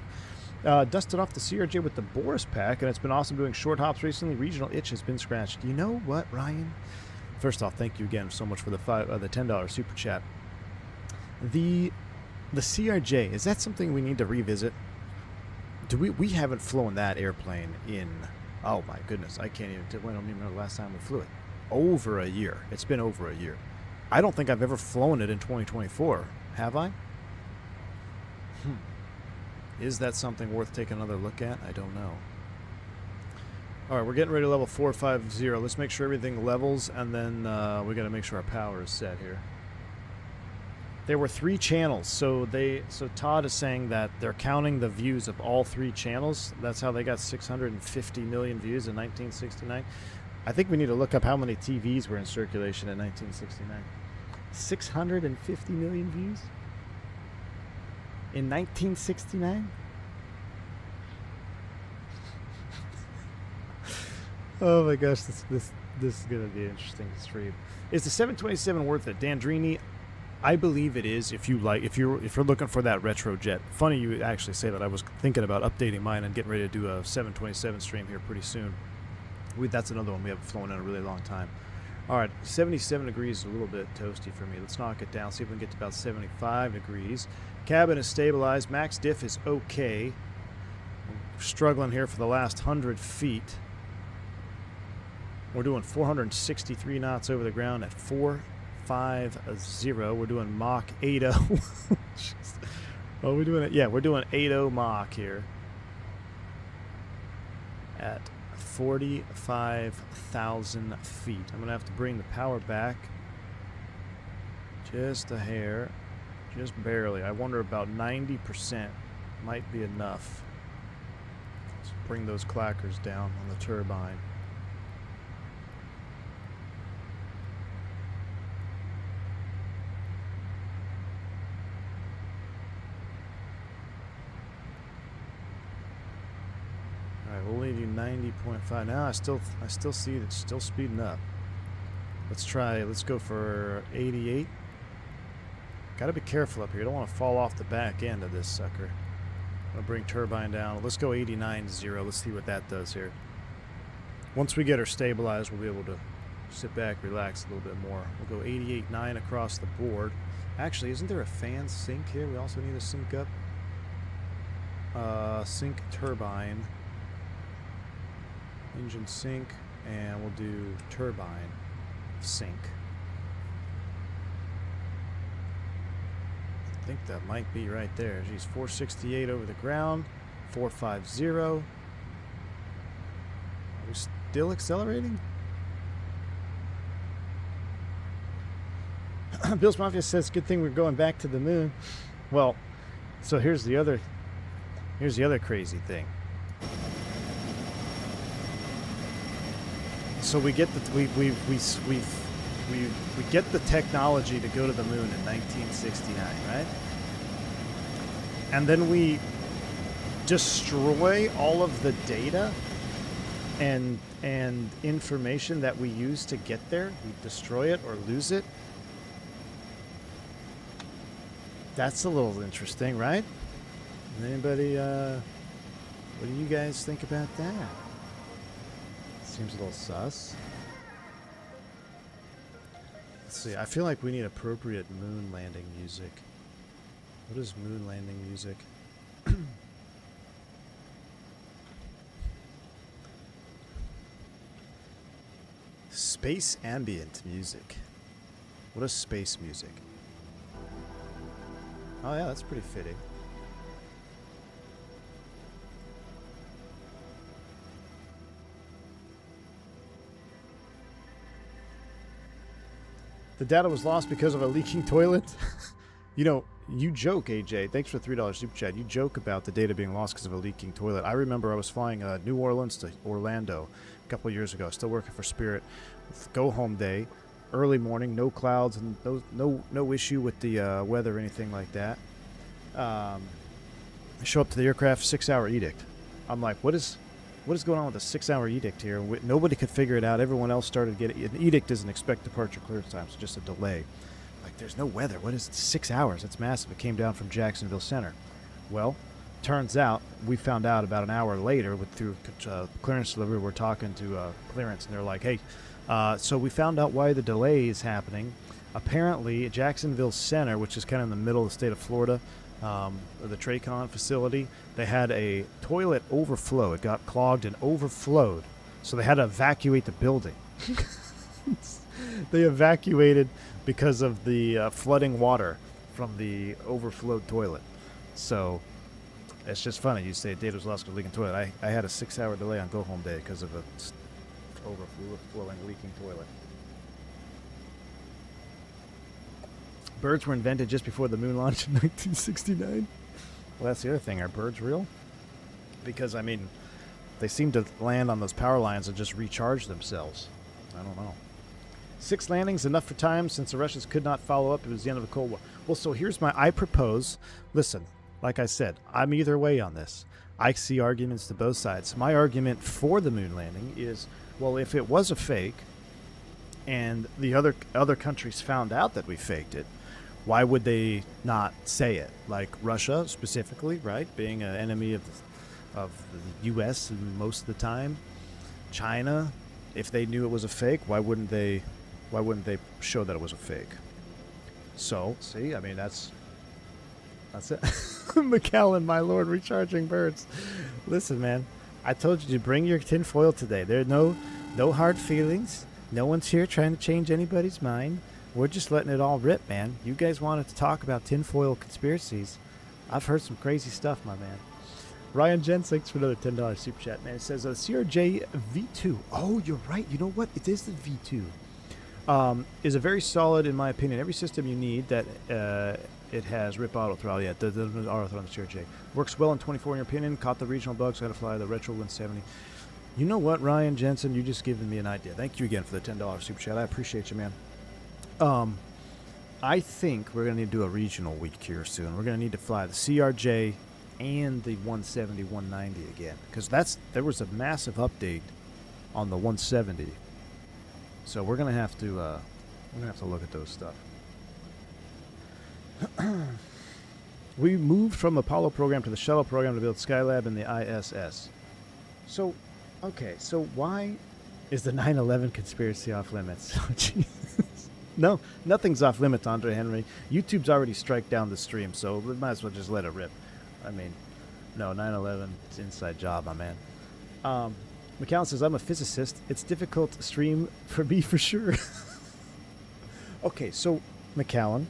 Dusted off the CRJ with the Boris pack, and it's been awesome doing short hops recently. Regional itch has been scratched. You know what, Ryan? First off, thank you again so much for the $10 super chat. The CRJ, is that something we need to revisit? We haven't flown that airplane in, oh my goodness, I don't even remember the last time we flew it. Over a year. It's been over a year. I don't think I've ever flown it in 2024. Have I? Is that something worth taking another look at? I don't know. All right, we're getting ready to level 450. Let's make sure everything levels, and then we got to make sure our power is set here. There were 3 channels, so Todd is saying that they're counting the views of all 3 channels. That's how they got 650 million views in 1969. I think we need to look up how many TVs were in circulation in 1969. 650 million views in 1969. Oh my gosh, this is gonna be interesting to stream. Is the 727 worth it, Dandrini? I believe it is. If you're looking for that retro jet. Funny you actually say that. I was thinking about updating mine and getting ready to do a 727 stream here pretty soon. That's another one we haven't flown in a really long time. All right, 77 degrees is a little bit toasty for me. Let's knock it down. See if we can get to about 75 degrees. Cabin is stabilized. Max diff is okay. We're struggling here for the last 100 feet. We're doing 463 knots over the ground at 450. We're doing Mach 80. Oh, we're doing it. Yeah, we're doing 80 Mach here at 45,000 feet. I'm going to have to bring the power back just a hair, just barely. I wonder about 90% might be enough. Let's bring those clackers down on the turbine. We'll leave you 90.5. Now I still see it's still speeding up. Let's go for 88. Gotta be careful up here. You don't want to fall off the back end of this sucker. I'm gonna bring turbine down. Let's go 89.0. Let's see what that does here. Once we get her stabilized, we'll be able to sit back, relax a little bit more. We'll go 88.9 across the board. Actually, isn't there a fan sync here? We also need to sync up. Sync turbine. Engine sync, and we'll do turbine sync. I think that might be right there. Geez, 468 over the ground, 450. Are we still accelerating? Bill's Mafia says, good thing we're going back to the moon. Well, so here's the other crazy thing. So we get we get the technology to go to the moon in 1969, right? And then we destroy all of the data and information that we use to get there. We destroy it or lose it. That's a little interesting, right? Anybody? What do you guys think about that? Seems a little sus. Let's see. I feel like we need appropriate moon landing music. What is moon landing music? Space ambient music. What is space music? Oh yeah, that's pretty fitting. The data was lost because of a leaking toilet. You know, you joke, AJ. Thanks for $3 super chat. You joke about the data being lost because of a leaking toilet. I remember I was flying New Orleans to Orlando a couple of years ago. Still working for Spirit. Go home day, early morning, no clouds and no issue with the weather or anything like that. I show up to the aircraft, 6-hour edict. I'm like, what is going on with the 6-hour edict here? Nobody could figure it out. Everyone else started getting an edict doesn't expect departure clearance time, so just a delay. Like, there's no weather. What is it? 6 hours? That's massive. It came down from Jacksonville Center. Well, turns out we found out about an hour later through clearance delivery. We're talking to clearance, and they're like, hey, so we found out why the delay is happening. Apparently, Jacksonville Center, which is kind of in the middle of the state of Florida, the Tracon facility, they had a toilet overflow. It got clogged and overflowed, so they had to evacuate the building. They evacuated because of the flooding water from the overflowed toilet. So it's just funny. You say data was lost because of leaking toilet. I had a 6-hour delay on go home day because of a overflowing leaking toilet. Birds were invented just before the moon launch in 1969. Well, that's the other thing. Are birds real? Because, I mean, they seem to land on those power lines and just recharge themselves. I don't know. 6 landings, enough for time. Since the Russians could not follow up, it was the end of the Cold War. Well, so here's I propose, listen, like I said, I'm either way on this. I see arguments to both sides. My argument for the moon landing is, well, if it was a fake and the other countries found out that we faked it, why would they not say it? Like Russia specifically, right? Being an enemy of the U.S. most of the time. China, if they knew it was a fake, why wouldn't they show that it was a fake? So, see, I mean, that's it. McAllen, my lord, recharging birds. Listen, man, I told you to bring your tinfoil today. There are no hard feelings. No one's here trying to change anybody's mind. We're just letting it all rip, man. You guys wanted to talk about tinfoil conspiracies. I've heard some crazy stuff, my man. Ryan Jens, thanks for another $10 super chat, man. It says CRJ V2. Oh, you're right. You know what? It is the V2. Is a very solid, in my opinion. Every system you need that it has RIP auto throttle. Yeah, the auto throttle on the CRJ. Works well in 24 in your opinion. Caught the regional bugs. Got to fly the Retro 170. You know what, Ryan Jensen? You just given me an idea. Thank you again for the $10 super chat. I appreciate you, man. I think we're going to need to do a regional week here soon. We're going to need to fly the CRJ and the 170, 190 again. Because there was a massive update on the 170. So we're going to have to look at those stuff. We moved from Apollo program to the shuttle program to build Skylab and the ISS. So, okay, so why is the 9/11 conspiracy off limits? Oh, Jesus. No, nothing's off limits, Andre Henry. YouTube's already strike down the stream, so we might as well just let it rip. I mean, no, 9/11, it's an inside job, my man. McAllen says, I'm a physicist. It's difficult to stream for me for sure. Okay, so McAllen,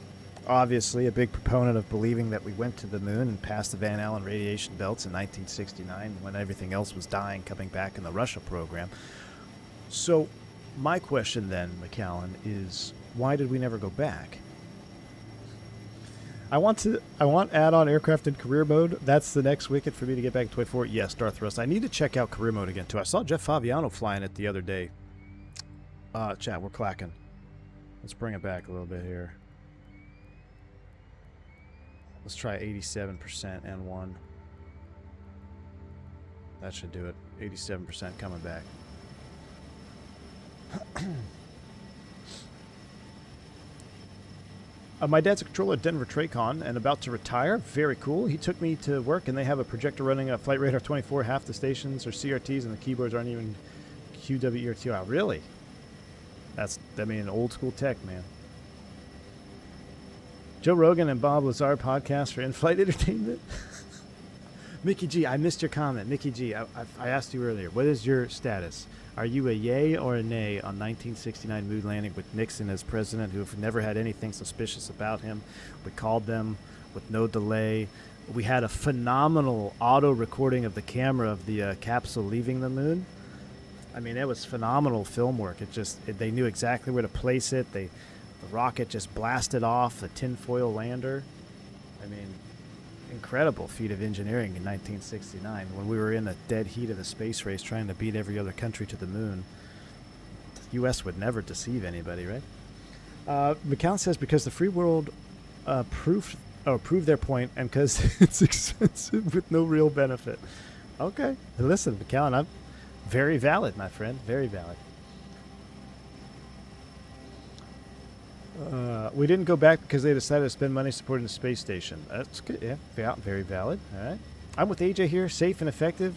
obviously a big proponent of believing that we went to the moon and passed the Van Allen radiation belts in 1969 when everything else was dying, coming back in the Russia program. So my question then, McAllen, is why did we never go back? I want add-on aircraft in career mode. That's the next wicket for me to get back to 24. Yes, Darth Rust. I need to check out career mode again, too. I saw Jeff Fabiano flying it the other day. Chat, we're clacking. Let's bring it back a little bit here. Let's try 87% N1. That should do it. 87% coming back. My dad's a controller at Denver Tracon and about to retire. Very cool. He took me to work and they have a projector running a Flight Radar 24. Half the stations are CRTs and the keyboards aren't even QWERTY. Really? That's, I mean, old school tech, man. Joe Rogan and Bob Lazar podcast for in-flight entertainment. Mickey G, I missed your comment. Mickey G, I asked you earlier, what is your status? Are you a yay or a nay on 1969 moon landing with Nixon as president, who have never had anything suspicious about him? We called them with no delay. We had a phenomenal auto recording of the camera of the capsule leaving the moon. I mean, it was phenomenal film work. They knew exactly where to place it. The rocket just blasted off the tinfoil lander. I mean, incredible feat of engineering in 1969 when we were in the dead heat of the space race trying to beat every other country to the moon. The U.S. would never deceive anybody, right? McAllen says because the free world proved their point and because it's expensive with no real benefit. Okay. Listen, McAllen, I'm very valid, my friend. Very valid. We didn't go back because they decided to spend money supporting the space station. That's good. Yeah, very valid. All right. I'm with AJ here. Safe and effective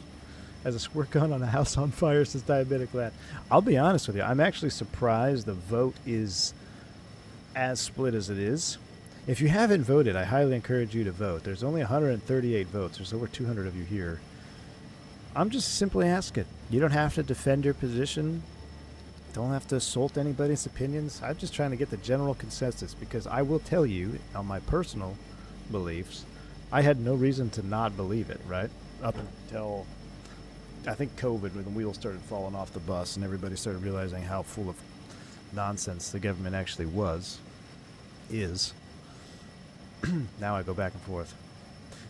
as a squirt gun on a house on fire, says Diabetic Lad. I'll be honest with you. I'm actually surprised the vote is as split as it is. If you haven't voted, I highly encourage you to vote. There's only 138 votes. There's over 200 of you here. I'm just simply asking. You don't have to defend your position. Don't have to assault anybody's opinions. I'm just trying to get the general consensus, because I will tell you, on my personal beliefs, I had no reason to not believe it, right? Up until, I think, COVID, when the wheels started falling off the bus and everybody started realizing how full of nonsense the government actually is. Now I go back and forth.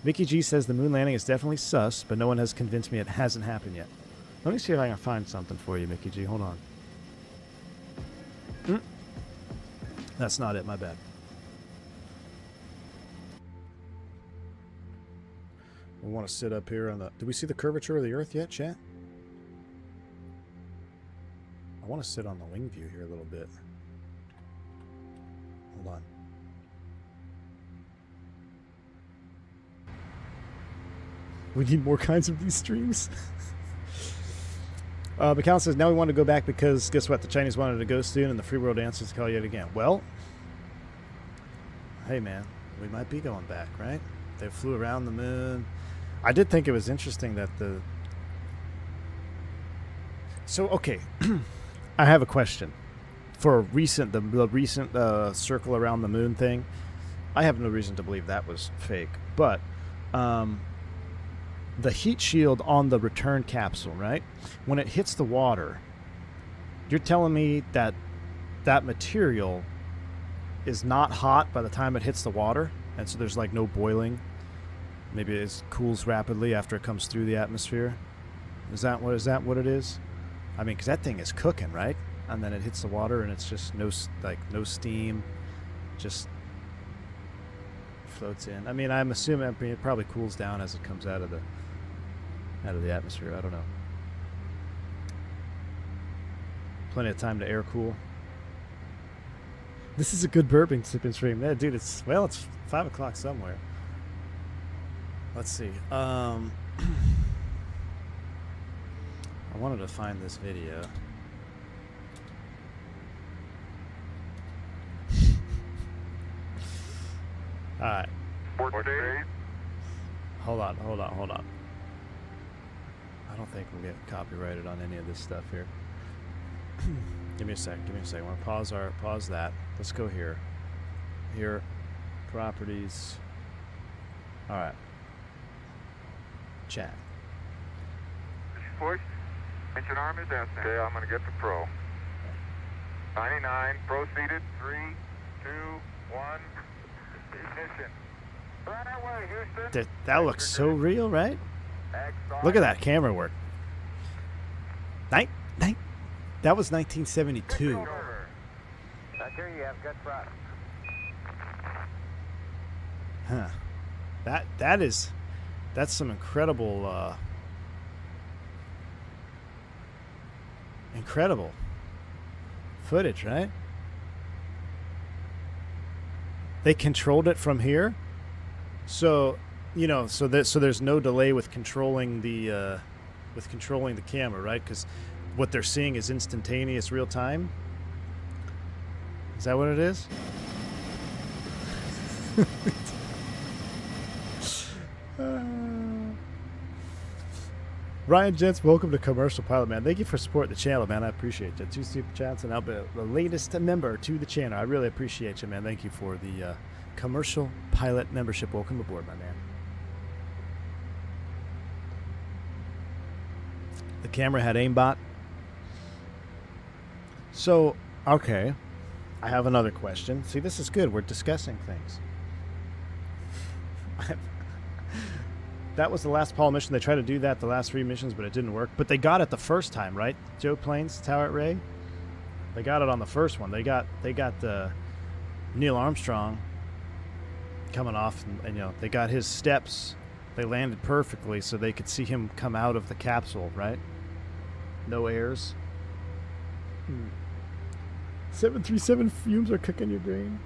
Mickey G says the moon landing is definitely sus, but no one has convinced me it hasn't happened yet. Let me see if I can find something for you, Mickey G. Hold on. That's not it, my bad. We want to sit up here on the... Do we see the curvature of the Earth yet, chat? I want to sit on the wing view here a little bit. Hold on. We need more kinds of these streams. McCall says, now we want to go back because, guess what? The Chinese wanted to go soon, and the free world answers to call yet again. Well, hey, man, we might be going back, right? They flew around the moon. I did think it was interesting that the... So, okay. I have a question. For the recent circle around the moon thing, I have no reason to believe that was fake. But the heat shield on the return capsule, right? When it hits the water, you're telling me that that material is not hot by the time it hits the water, and so there's like no boiling. Maybe it cools rapidly after it comes through the atmosphere. Is that what it is? I mean, because that thing is cooking, right? And then it hits the water, and it's just no steam, just floats in. I mean, I'm assuming it probably cools down as it comes out of the atmosphere. I don't know. Plenty of time to air cool. This is a good burping sipping stream. Yeah, dude, it's 5 o'clock somewhere. Let's see. I wanted to find this video. Alright. Hold on. I don't think we'll get copyrighted on any of this stuff here. Give me a sec. I want to pause that. Let's go here. Here. Properties. Alright. Chat. Push. Engine arm is out. Okay, I'm going to get the pro. 99, proceeded. 3, 2, 1. Ignition. Right away, Houston. That looks so real, right? Look at that camera work. That was 1972. I hear you have good thrust. Huh. That's some incredible footage, right? They controlled it from here, so there's no delay with controlling the camera, right? Because what they're seeing is instantaneous, real time. Is that what it is? Ryan Jents, welcome to Commercial Pilot, man. Thank you for supporting the channel, man. I appreciate you. 2 super chats, and I'll be the latest member to the channel. I really appreciate you, man. Thank you for the Commercial Pilot membership. Welcome aboard, my man. The camera had aimbot. So, okay. I have another question. See, this is good. We're discussing things. That was the last Apollo mission. They tried to do that the last 3 missions, but it didn't work. But they got it the first time, right? Joe Plains, Tower at Ray. They got it on the first one. They got the Neil Armstrong coming off, and they got his steps. They landed perfectly, so they could see him come out of the capsule, right? No airs. 737 fumes are cooking your brain.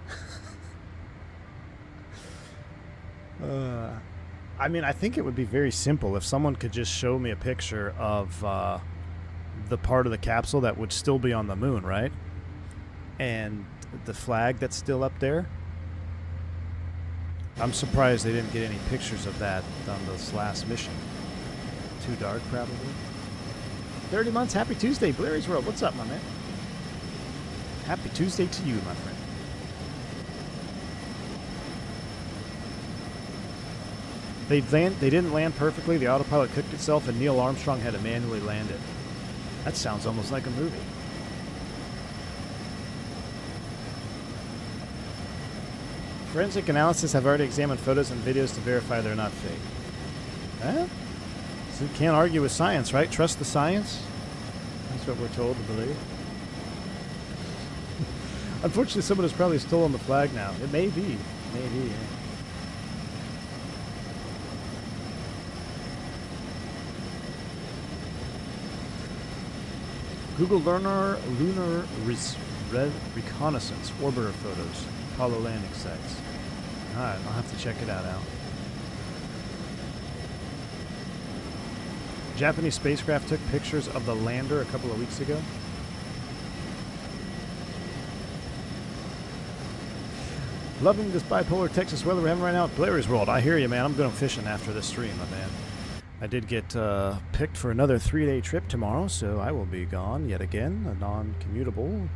I mean, I think it would be very simple if someone could just show me a picture of the part of the capsule that would still be on the moon, right? And the flag that's still up there. I'm surprised they didn't get any pictures of that on this last mission. Too dark, probably. 30 months, happy Tuesday, Blair's World. What's up, my man? Happy Tuesday to you, my friend. They didn't land perfectly. The autopilot cooked itself, and Neil Armstrong had to manually land it. That sounds almost like a movie. Forensic analysis have already examined photos and videos to verify they're not fake. Huh? So you can't argue with science, right? Trust the science? That's what we're told to believe. Unfortunately, someone has probably stolen the flag now. It may be. Maybe, yeah. Google Lunar Reconnaissance Orbiter photos. Apollo landing sites. Alright, I'll have to check it out. Japanese spacecraft took pictures of the lander a couple of weeks ago. Loving this bipolar Texas weather we're having right now at Blair's World. I hear you, man. I'm going fishing after this stream, my man. I did get picked for another 3-day trip tomorrow, so I will be gone yet again, a non-commutable.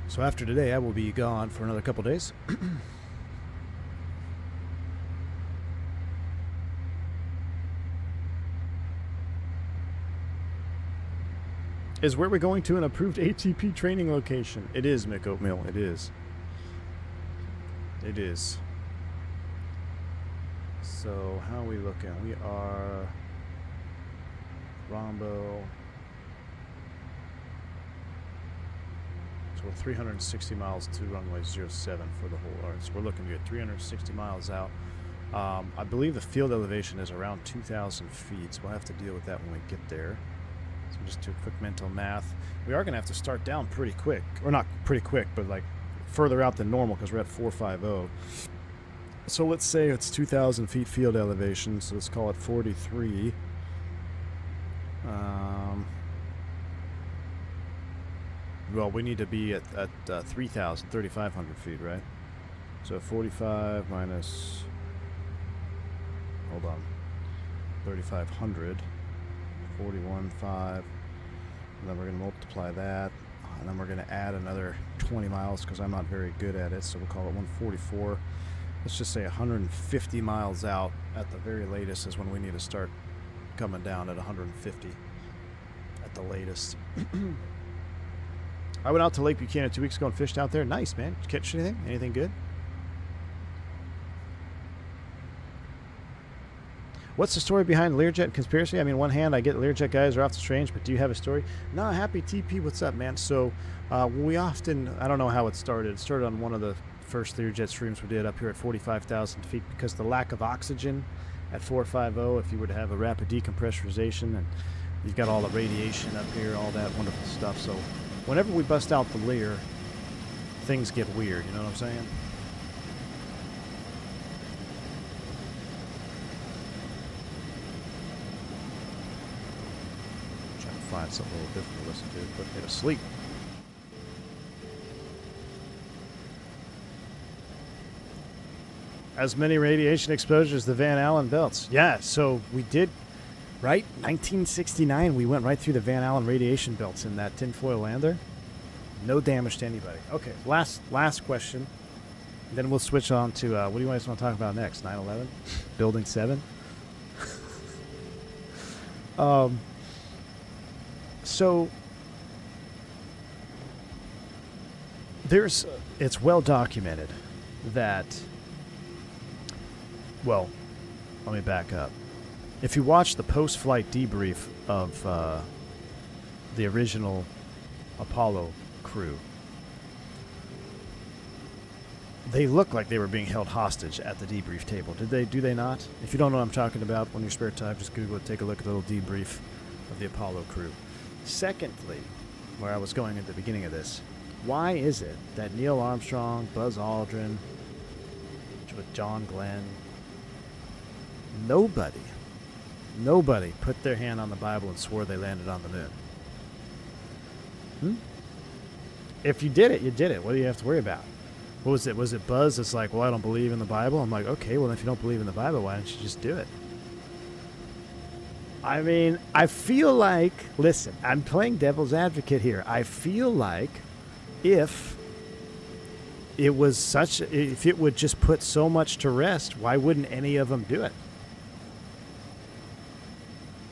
So after today, I will be gone for another couple days. Is where we're going to an approved ATP training location? It is, Mick Oatmeal. It is. It is. So, how are we looking? We are Rombo. So we're 360 miles to runway 07 for the whole. All right, so we're looking to get 360 miles out. I believe the field elevation is around 2,000 feet, so we'll have to deal with that when we get there. So just do a quick mental math. We are going to have to start down pretty quick. Or not pretty quick, but like further out than normal because we're at 450. So let's say it's 2,000 feet field elevation, so let's call it 43. Well, we need to be at 3,000, 3,500 feet, right? So 45 minus, hold on, 3,500, 41.5, and then we're going to multiply that, and then we're going to add another 20 miles because I'm not very good at it, so we'll call it 144. Let's just say 150 miles out at the very latest is when we need to start coming down at 150 at the latest. I went out to Lake Buchanan 2 weeks ago and fished out there. Nice, man. Did you catch anything? Anything good? What's the story behind Learjet conspiracy? I mean, on one hand, I get Learjet guys are off the strange, but do you have a story? No, Happy TP, what's up, man? So we often, I don't know how it started. It started on one of the first Learjet streams we did up here at 45,000 feet because the lack of oxygen at 450, if you were to have a rapid decompressurization, and you've got all the radiation up here, all that wonderful stuff. So whenever we bust out the Lear, things get weird, you know what I'm saying? Trying to find something a little different to listen to, put me to sleep. As many radiation exposures as the Van Allen belts. Yeah, so we did, right? 1969, we went right through the Van Allen radiation belts in that tinfoil lander. No damage to anybody. Okay, last question. Then we'll switch on to, what do you guys want to talk about next? 9/11? Building 7? So, it's well documented that, well, let me back up. If you watch the post-flight debrief of the original Apollo crew, they look like they were being held hostage at the debrief table. Do they not? If you don't know what I'm talking about, on your spare time, just Google it, take a look at the little debrief of the Apollo crew. Secondly, where I was going at the beginning of this, why is it that Neil Armstrong, Buzz Aldrin, with John Glenn, nobody put their hand on the Bible and swore they landed on the moon? If you did it, you did it. What do you have to worry about? What was it? Was it Buzz that's like, well, I don't believe in the Bible? I'm like, okay, well, if you don't believe in the Bible, why don't you just do it? I mean, I feel like, listen, I'm playing devil's advocate here. I feel like if it was such, if it would just put so much to rest, why wouldn't any of them do it?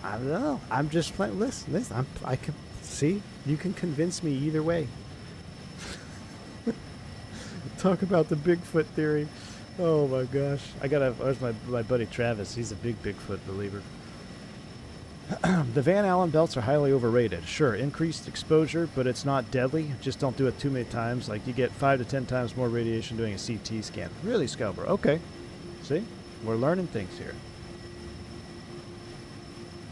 I don't know. I'm just playing. Listen. I can see. You can convince me either way. Talk about the Bigfoot theory. Oh my gosh. There's my buddy Travis. He's a big Bigfoot believer. The Van Allen belts are highly overrated. Sure, increased exposure, but it's not deadly. Just don't do it too many times. Like, you get 5 to 10 times more radiation doing a CT scan. Really, Scalper? Okay. See? We're learning things here.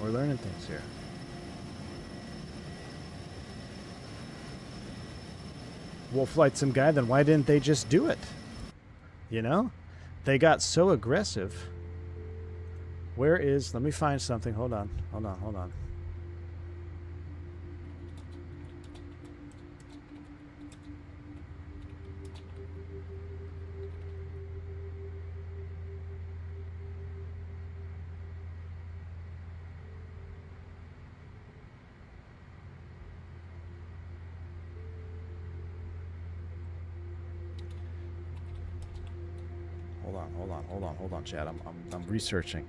We're learning things here. Wolf Flight some guy, then why didn't they just do it? You know? They got so aggressive. Where is... Let me find something. Hold on. Hold on, Chad. I'm researching.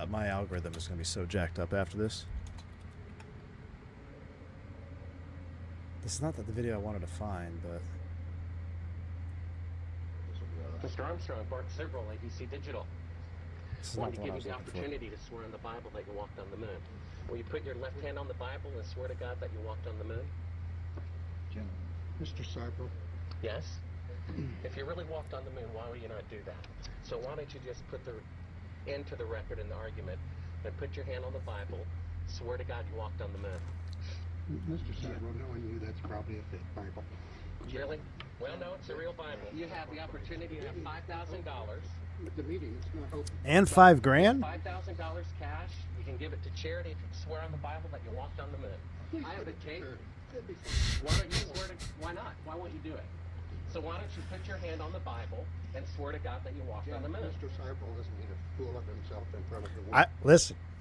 My algorithm is going to be so jacked up after this. This is not the video I wanted to find, but... Mr. Armstrong barked several ABC Digital. Wanted to give you the opportunity to swear on the Bible that you walked on the moon. Will you put your left hand on the Bible and swear to God that you walked on the moon? Jim, Mr. Sarko. Yes? If you really walked on the moon, why would you not do that? So why don't you just put the end to the record in the argument and put your hand on the Bible, swear to God you walked on the moon? Mr. Sarko, knowing you, that's probably a fake Bible. Really? Well, no, it's a real Bible. You have the opportunity to have $5,000. The meeting is not open. And $5 grand? $5,000 cash. You can give it to charity if you swear on the Bible that you walked on the moon. I have the tape. Why don't you swear to... Why not? Why won't you do it? So why don't you put your hand on the Bible and swear to God that you walked on the moon? Mr. Sarko doesn't need to fool of himself in front of the world.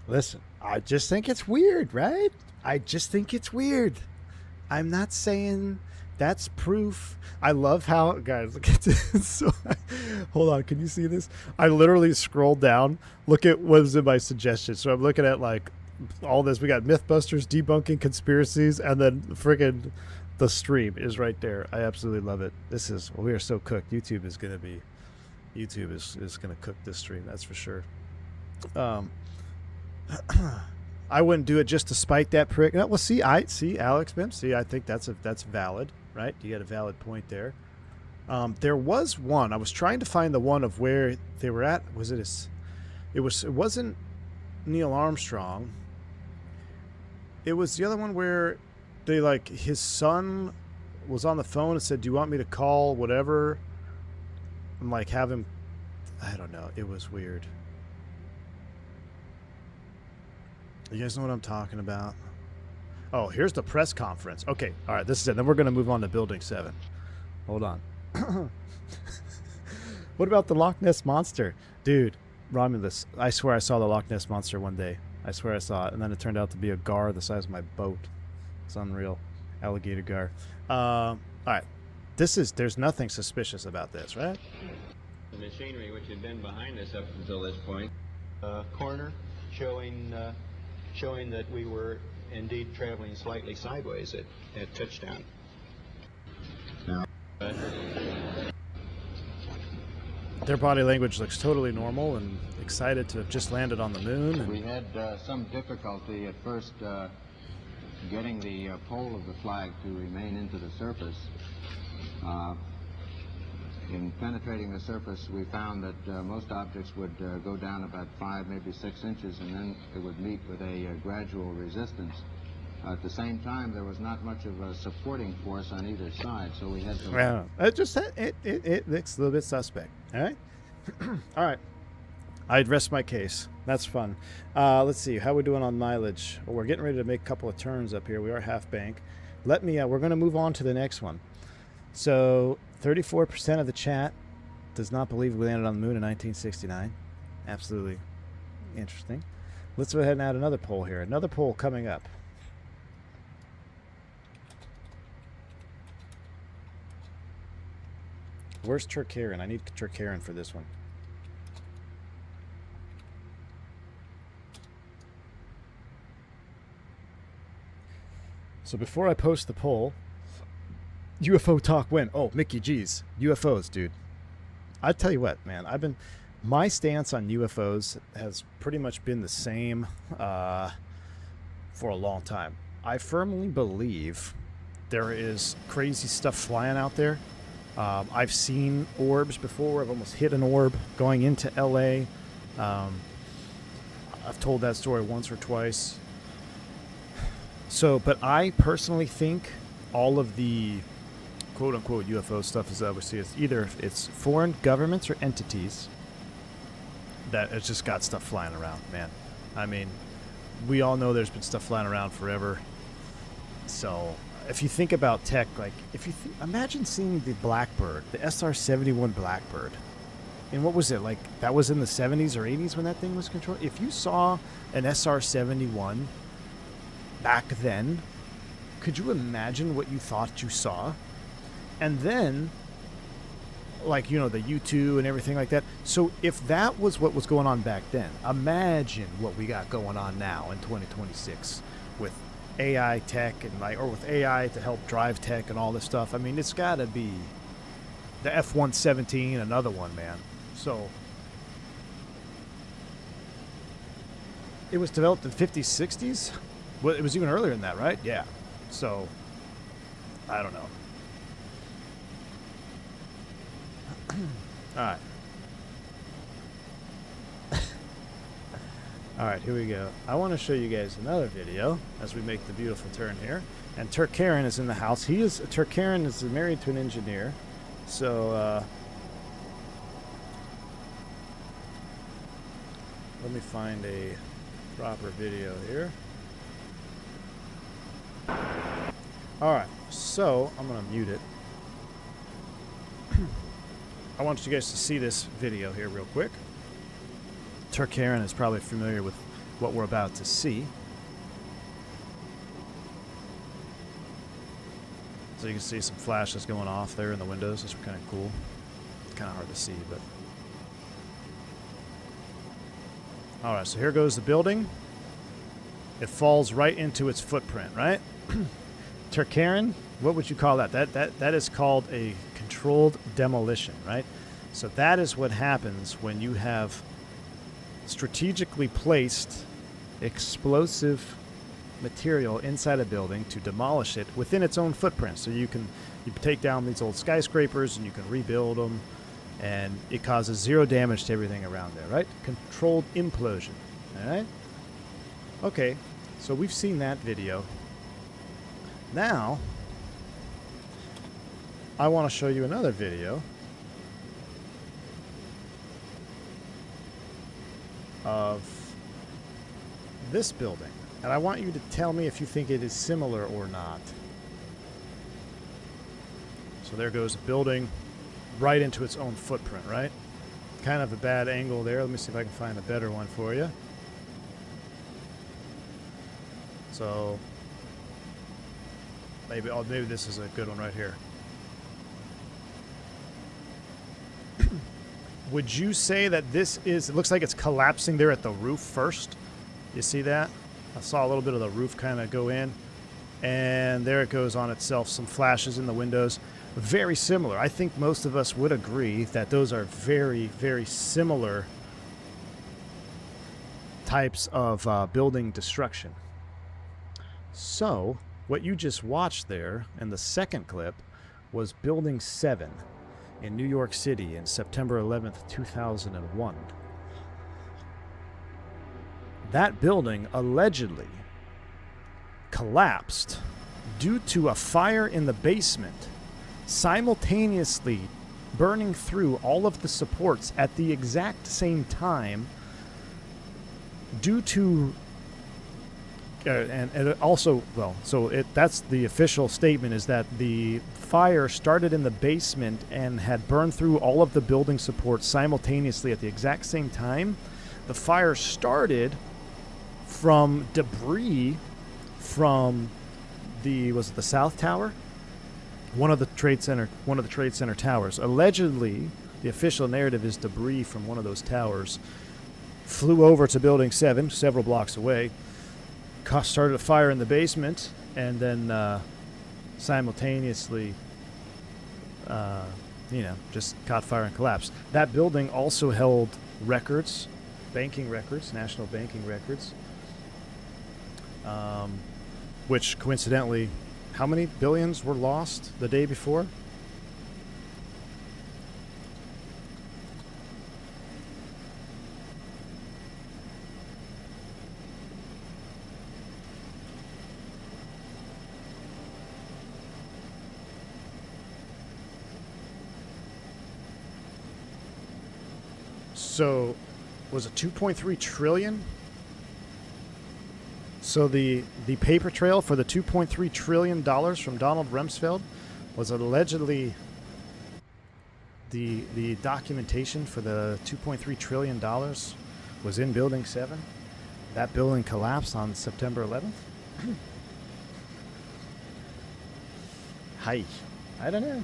Listen. I just think it's weird, right? I just think it's weird. I'm not saying that's proof. I love how... Guys, look at this. So, hold on. Can you see this? I literally scrolled down. Look at what was in my suggestions. So I'm looking at, like, all this. We got Mythbusters, debunking conspiracies, and then friggin' the stream is right there. I absolutely love it. This is... Well, we are so cooked. YouTube is going to be... YouTube is going to cook this stream. That's for sure. I wouldn't do it just to spite that prick. No, well, see, Alex Bim. See, I think that's valid, right? You got a valid point there. There was one. I was trying to find the one of where they were at. It wasn't Neil Armstrong. It was the other one where they, like, his son was on the phone and said, "Do you want me to call whatever?" And, like, have him. I don't know. It was weird. You guys know what I'm talking about? Oh, here's the press conference. Okay, all right, this is it. Then we're going to move on to Building 7. Hold on. What about the Loch Ness Monster? Dude, Romulus, I swear I saw the Loch Ness Monster one day. I swear I saw it, and then it turned out to be a gar the size of my boat. It's unreal. Alligator gar. All right, there's nothing suspicious about this, right? The machinery which had been behind us up until this point. Corner showing that we were indeed traveling slightly sideways at touchdown. Now, their body language looks totally normal and excited to have just landed on the moon. We had some difficulty at first getting the pole of the flag to remain into the surface. In penetrating the surface, we found that most objects would go down about 5, maybe 6 inches, and then it would meet with a gradual resistance. At the same time, there was not much of a supporting force on either side, so we had to... Well, it looks a little bit suspect, all right? All right. I'd rest my case. That's fun. Let's see. How we doing on mileage? Well, we're getting ready to make a couple of turns up here. We are half bank. Let me, we're going to move on to the next one. So 34% of the chat does not believe we landed on the moon in 1969. Absolutely interesting. Let's go ahead and add another poll here. Another poll coming up. Where's Turkarian? I need Turkarian for this one. So before I post the poll, UFO talk when? Oh, Mickey G's. UFOs, dude. I tell you what, man. My stance on UFOs has pretty much been the same for a long time. I firmly believe there is crazy stuff flying out there. I've seen orbs before. I've almost hit an orb going into LA. I've told that story once or twice. So, but I personally think all of the quote-unquote UFO stuff is obviously it's foreign governments or entities that has just got stuff flying around, man. I mean, we all know there's been stuff flying around forever. So if you think about tech, like imagine seeing the Blackbird, the SR-71 Blackbird. And what was it, like that was in the 70s or 80s when that thing was controlled? If you saw an SR-71 back then, could you imagine what you thought you saw? And then, like, you know, the U-2 and everything like that. So if that was what was going on back then, imagine what we got going on now in 2026 with AI tech and or with AI to help drive tech and all this stuff. I mean, it's got to be the F-117, another one, man. So it was developed in the 50s, 60s. Well, it was even earlier than that, right? Yeah. So I don't know. All right. All right, here we go. I want to show you guys another video as we make the beautiful turn here. And Turkarian is in the house. Turkarian is married to an engineer. So let me find a proper video here. All right, so I'm going to mute it. I want you guys to see this video here real quick. Turkarian is probably familiar with what we're about to see. So you can see some flashes going off there in the windows. It's kind of cool. It's kind of hard to see, but... All right, so here goes the building. It falls right into its footprint, right? Turkarian, what would you call that? That is called a controlled demolition, right? So that is what happens when you have strategically placed explosive material inside a building to demolish it within its own footprint. So you take down these old skyscrapers and you can rebuild them, and it causes zero damage to everything around there, right? Controlled implosion, all right? Okay, so we've seen that video. Now, I want to show you another video of this building. And I want you to tell me if you think it is similar or not. So there goes a building right into its own footprint, right? Kind of a bad angle there. Let me see if I can find a better one for you. So maybe this is a good one right here. Would you say that this is, it looks like it's collapsing there at the roof first. You see that? I saw a little bit of the roof kind of go in. And there it goes on itself. Some flashes in the windows. Very similar. I think most of us would agree that those are very, very similar types of building destruction. So, what you just watched there in the second clip was Building 7 in New York City in September 11th, 2001. That building allegedly collapsed due to a fire in the basement, simultaneously burning through all of the supports at the exact same time due to and it also, well, so that's the official statement, is that the fire started in the basement and had burned through all of the building supports simultaneously at the exact same time. The fire started from debris from the South Tower? One of the trade center towers. Allegedly, the official narrative is debris from one of those towers flew over to Building 7, several blocks away, started a fire in the basement, and then simultaneously, just caught fire and collapsed. That building also held records, banking records, national banking records, which coincidentally, how many billions were lost the day before? So, was it 2.3 trillion? So the paper trail for the $2.3 trillion from Donald Rumsfeld was allegedly the documentation for the $2.3 trillion was in Building 7. That building collapsed on September 11th. Hi. I don't know.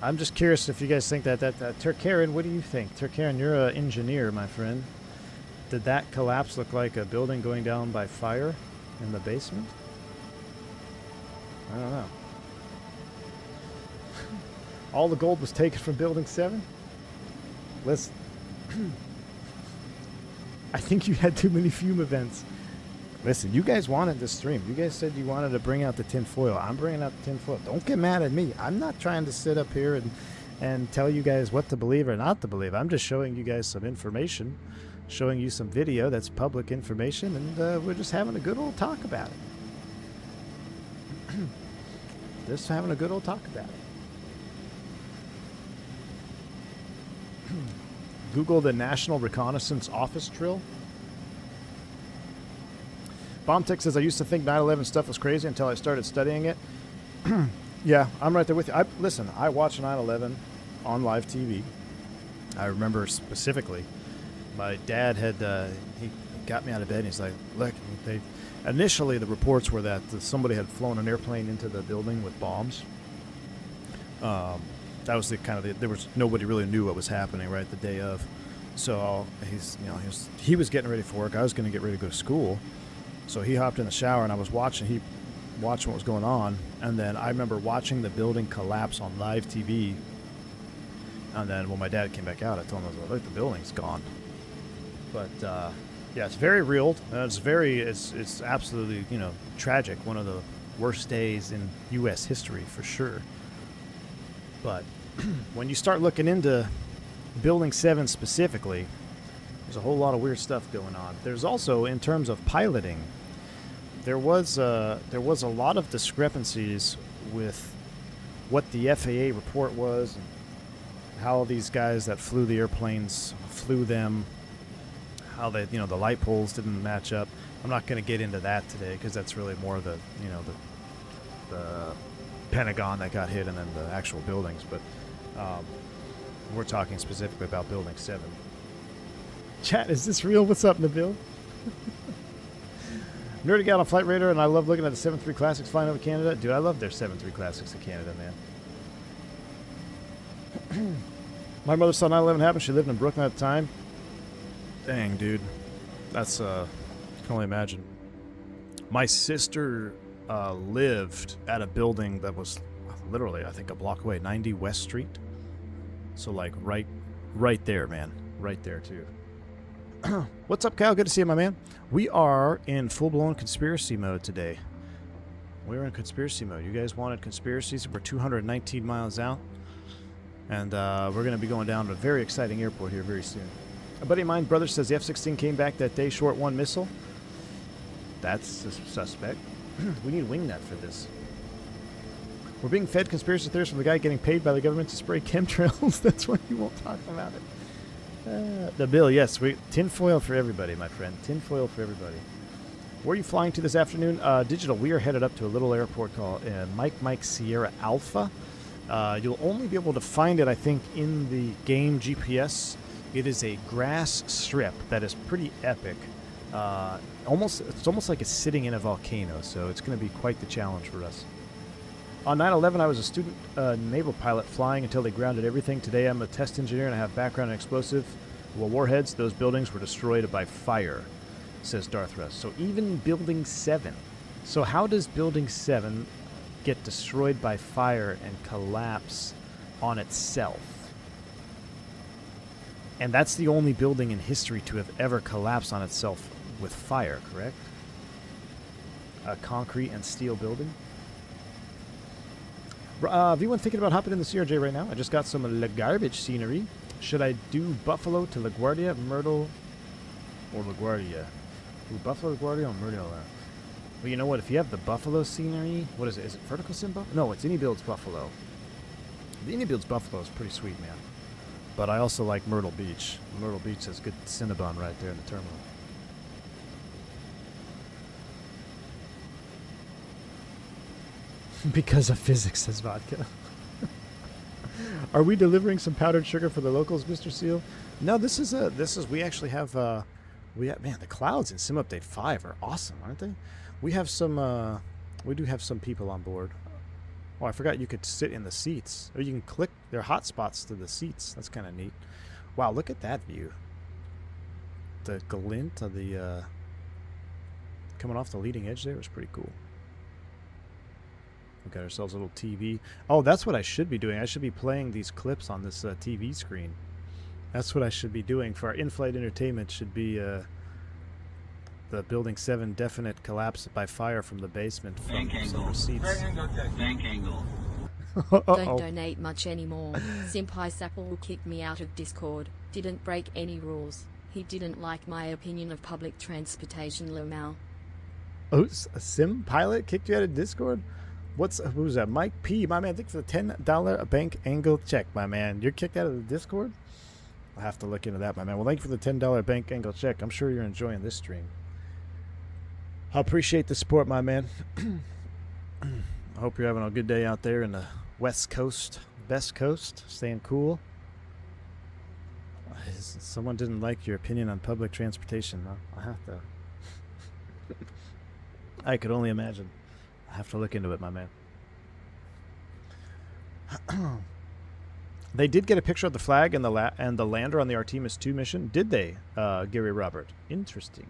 I'm just curious if you guys think that Turkaren, what do you think? Turkaren, you're an engineer, my friend. Did that collapse look like a building going down by fire in the basement? I don't know. All the gold was taken from Building 7? Listen. I think you had too many fume events. Listen, you guys wanted this stream. You guys said you wanted to bring out the tinfoil. I'm bringing out the tinfoil. Don't get mad at me. I'm not trying to sit up here and tell you guys what to believe or not to believe. I'm just showing you guys some information, showing you some video that's public information, and we're just having a good old talk about it. Just having a good old talk about it. Google the National Reconnaissance Office drill. BombTech says, I used to think 9/11 stuff was crazy until I started studying it. Yeah, I'm right there with you. Listen, I watched 9/11 on live TV. I remember specifically, my dad had, he got me out of bed and he's like, look, initially the reports were that somebody had flown an airplane into the building with bombs. That was there was, nobody really knew what was happening right the day of. So he was getting ready for work. I was going to get ready to go to school. So he hopped in the shower and I was watching what was going on. And then I remember watching the building collapse on live TV. And then when my dad came back out, I told him, I was like, look, the building's gone. But yeah, it's very real. It's absolutely, tragic. One of the worst days in U.S. history for sure. But when you start looking into Building 7 specifically, there's a whole lot of weird stuff going on. There's also, in terms of piloting, there was a lot of discrepancies with what the FAA report was and how these guys that flew the airplanes flew them, how they, the light poles didn't match up. I'm not going to get into that today because that's really more the Pentagon that got hit and then the actual buildings. But we're talking specifically about Building 7. Chat, is this real? What's up, Nabil? Nerding out on Flight Radar, and I love looking at the 7.3 Classics flying over Canada. Dude, I love their 7.3 Classics in Canada, man. My mother saw 9/11 happen. She lived in Brooklyn at the time. Dang, dude. That's, I can only imagine. My sister lived at a building that was literally, I think, a block away, 90 West Street. So, like, right there, man. Right there, too. What's up, Kyle? Good to see you, my man. We are in full-blown conspiracy mode today. We're in conspiracy mode. You guys wanted conspiracies. We're 219 miles out. And we're going to be going down to a very exciting airport here very soon. A buddy of mine, brother, says the F-16 came back that day short one missile. That's suspect. We need wing net for this. We're being fed conspiracy theories from the guy getting paid by the government to spray chemtrails. That's why you won't talk about it. The bill, yes. Tinfoil for everybody, my friend. Tinfoil for everybody. Where are you flying to this afternoon? Digital, we are headed up to a little airport called Mike Sierra Alpha. You'll only be able to find it, I think, in the game GPS. It is a grass strip that is pretty epic. It's almost like it's sitting in a volcano, so it's going to be quite the challenge for us. On 9/11, I was a student naval pilot flying until they grounded everything. Today, I'm a test engineer and I have background in explosive warheads. Those buildings were destroyed by fire, says Darth Russ. So even Building 7. So how does Building 7 get destroyed by fire and collapse on itself? And that's the only building in history to have ever collapsed on itself with fire, correct? A concrete and steel building? V1 thinking about hopping in the CRJ right now. I just got some garbage scenery. Should I do Buffalo to LaGuardia, Myrtle, or LaGuardia? Ooh, Buffalo, LaGuardia, or Myrtle? Well, you know what? If you have the Buffalo scenery, what is it? Is it Vertical Sim Buffalo? No, it's AnyBuilds Buffalo. The AnyBuilds Buffalo is pretty sweet, man. But I also like Myrtle Beach. Myrtle Beach has good Cinnabon right there in the terminal. Because of physics, says Vodka. Are we delivering some powdered sugar for the locals, Mr. Seal? No, we actually have, man, the clouds in Sim Update 5 are awesome, aren't they? We have some, we do have some people on board. Oh, I forgot you could sit in the seats. Or you can click their hotspots to the seats. That's kind of neat. Wow, look at that view. The glint of the, coming off the leading edge there was pretty cool. We got ourselves a little TV. Oh, that's what I should be doing. I should be playing these clips on this TV screen. That's what I should be doing for our in-flight entertainment. Should be the Building 7 definite collapse by fire from the basement from some receipts. Bank angle. Don't donate much anymore. Simpai Sapple kicked me out of Discord. Didn't break any rules. He didn't like my opinion of public transportation, Lamau. Oh, a sim pilot kicked you out of Discord? Who's that? Mike P, my man. I think for the $10 bank angle check, my man. You're kicked out of the Discord? I'll have to look into that, my man. Well, thank you for the $10 bank angle check. I'm sure you're enjoying this stream. I appreciate the support, my man. I hope you're having a good day out there in the West Coast, Best Coast, staying cool. Someone didn't like your opinion on public transportation. I have to. I could only imagine. I have to look into it, my man. They did get a picture of the flag and the lander on the Artemis 2 mission, did they, Gary Robert? Interesting.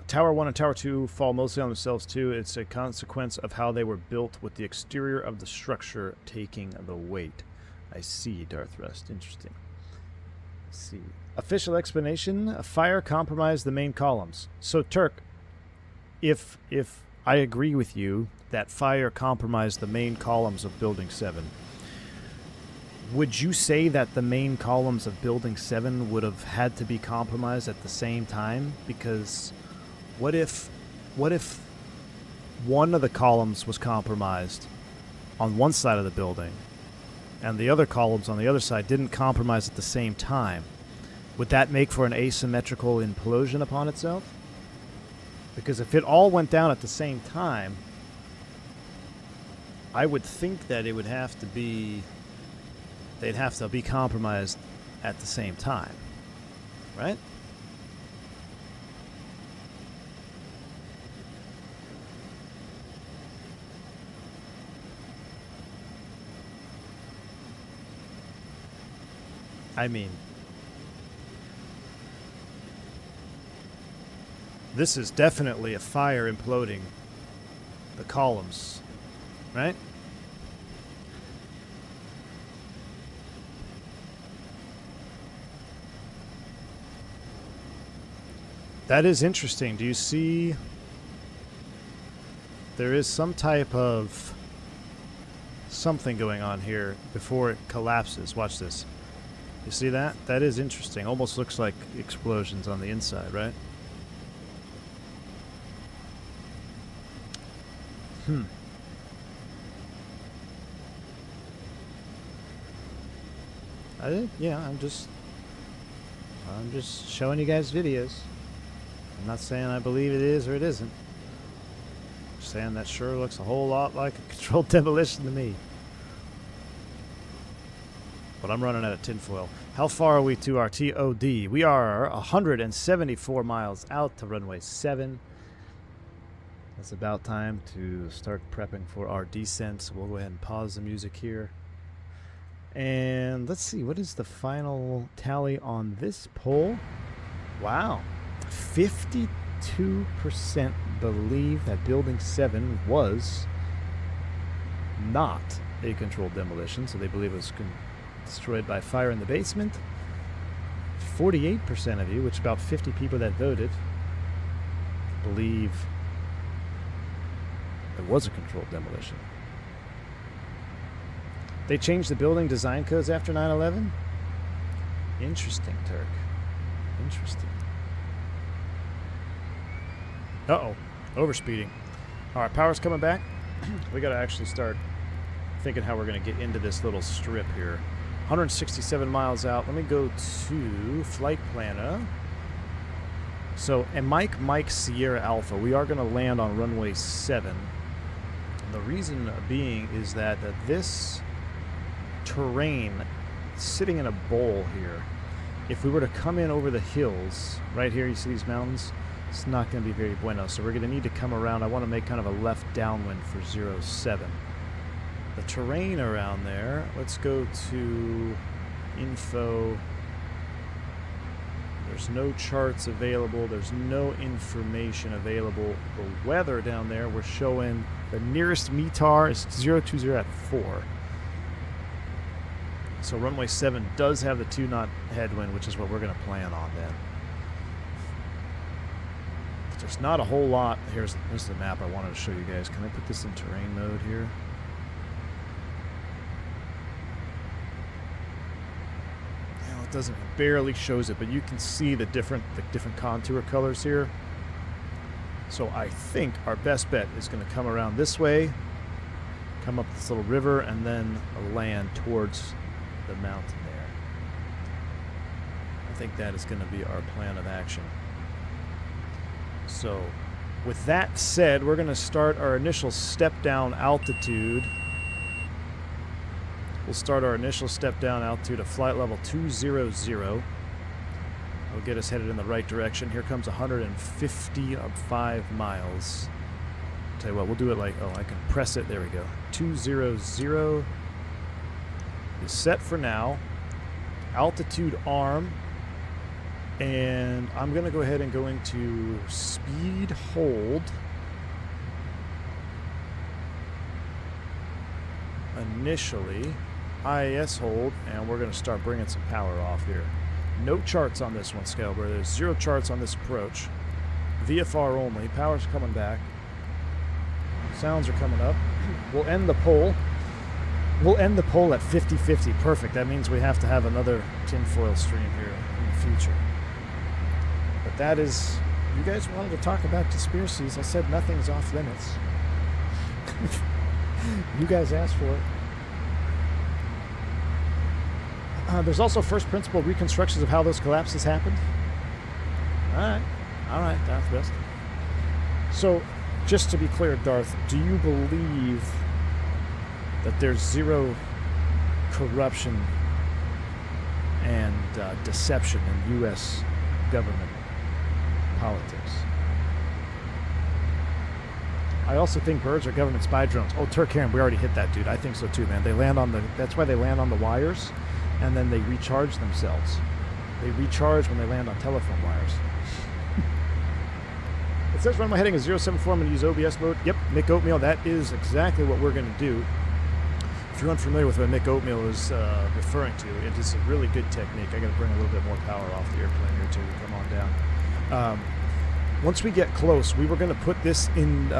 Tower 1 and Tower 2 fall mostly on themselves, too. It's a consequence of how they were built, with the exterior of the structure taking the weight. I see, Darth Rust. Interesting. Let's see. Official explanation, a fire compromised the main columns. So, Turk, if I agree with you that fire compromised the main columns of Building 7, would you say that the main columns of Building 7 would have had to be compromised at the same time? Because what if one of the columns was compromised on one side of the building and the other columns on the other side didn't compromise at the same time? Would that make for an asymmetrical implosion upon itself? Because if it all went down at the same time, I would think that it would have to be... they'd have to be compromised at the same time. Right? I mean... this is definitely a fire imploding the columns, right? That is interesting. Do you see there is some type of something going on here before it collapses? Watch this. You see that? That is interesting. Almost looks like explosions on the inside, right? I'm just showing you guys videos. I'm not saying I believe it is or it isn't. Just saying that sure looks a whole lot like a controlled demolition to me. But I'm running out of tinfoil. How far are we to our TOD? We are 174 miles out to runway 7. It's about time to start prepping for our descent. So we'll go ahead and pause the music here. And let's see, what is the final tally on this poll? Wow, 52% believe that Building 7 was not a controlled demolition, so they believe it was destroyed by fire in the basement. 48% of you, which is about 50 people that voted, believe it was a controlled demolition. They changed the building design codes after 9/11? Interesting, Turk. Interesting. Uh-oh. Overspeeding. All right, power's coming back. We got to actually start thinking how we're going to get into this little strip here. 167 miles out. Let me go to Flight Planner. So, and Mike Sierra Alpha, we are going to land on runway 7. And the reason being is that this terrain sitting in a bowl here, if we were to come in over the hills right here, you see these mountains, it's not going to be very bueno, so we're going to need to come around. I want to make kind of a left downwind for 07. The terrain around there, let's go to info. There's no charts available, there's no information available. The weather down there, we're showing the nearest METAR is 020 at 4. So runway 7 does have the 2-knot headwind, which is what we're going to plan on then. But there's not a whole lot. Here's the map I wanted to show you guys. Can I put this in terrain mode here? Well, it doesn't, it barely shows it, but you can see the different contour colors here. So I think our best bet is going to come around this way, come up this little river, and then land towards the mountain there. I think that is going to be our plan of action. So with that said, we're going to start our initial step down altitude. We'll start our initial step down altitude at flight level 200. It'll get us headed in the right direction. Here comes 155 miles. Tell you what, we'll do it like, oh, I can press it. There we go. 200 is set for now. Altitude arm. And I'm going to go ahead and go into speed hold. Initially, IAS hold, and we're going to start bringing some power off here. No charts on this one, Scalber. There's 0 charts on this approach. VFR only. Power's coming back. Sounds are coming up. We'll end the poll. We'll end the poll at 50-50. Perfect. That means we have to have another tinfoil stream here in the future. But that is... You guys wanted to talk about conspiracies. I said nothing's off limits. You guys asked for it. There's also first principle reconstructions of how those collapses happened. All right, Darth Best. So, just to be clear, Darth, do you believe that there's zero corruption and deception in U.S. government politics? I also think birds are government spy drones. Oh, Turk Heron, we already hit that, dude. I think so too, man. They land on the. That's why they land on the wires, and then they recharge themselves. They recharge when they land on telephone wires. It says runway heading is 074. I'm going to use OBS mode. Yep, Mick Oatmeal. That is exactly what we're going to do. If you're unfamiliar with what Mick Oatmeal is referring to, it is a really good technique. I got to bring a little bit more power off the airplane here too. Come on down. Once we get close, we were going to put this in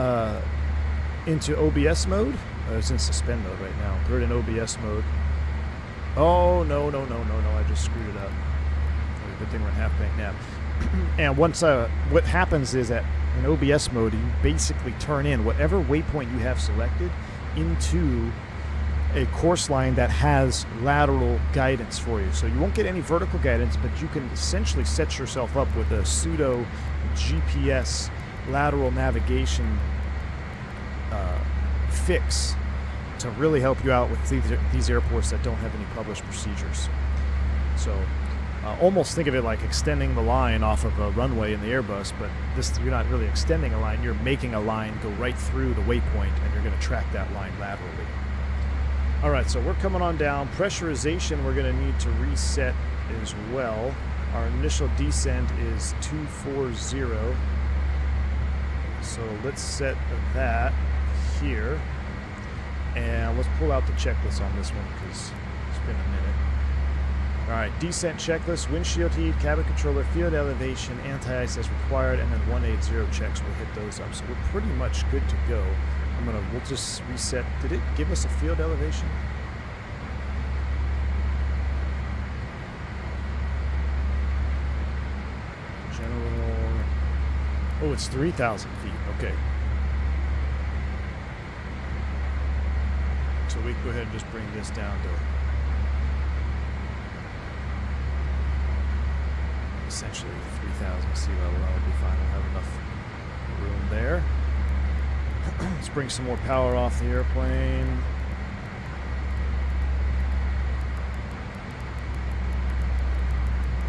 into OBS mode. It's in suspend mode right now. Put it in OBS mode. Oh, no. I just screwed it up. Good thing we're in half bank nap. And once what happens is that in OBS mode, you basically turn in whatever waypoint you have selected into a course line that has lateral guidance for you. So you won't get any vertical guidance, but you can essentially set yourself up with a pseudo GPS lateral navigation fix to really help you out with these airports that don't have any published procedures. So almost think of it like extending the line off of a runway in the Airbus, but you're not really extending a line, you're making a line go right through the waypoint, and you're going to track that line laterally. All right, so we're coming on down. Pressurization we're going to need to reset as well. Our initial descent is 240. So let's set that here. And let's pull out the checklist on this one because it's been a minute. All right, descent checklist, windshield heat, cabin controller, field elevation, anti-ice as required, and then 180 checks. We'll hit those up. So we're pretty much good to go. We'll just reset. Did it give us a field elevation? General. Oh, it's 3,000 feet. Okay. So we can go ahead and just bring this down to essentially 3,000 sea level. That would be fine. We'll have enough room there. Let's bring some more power off the airplane.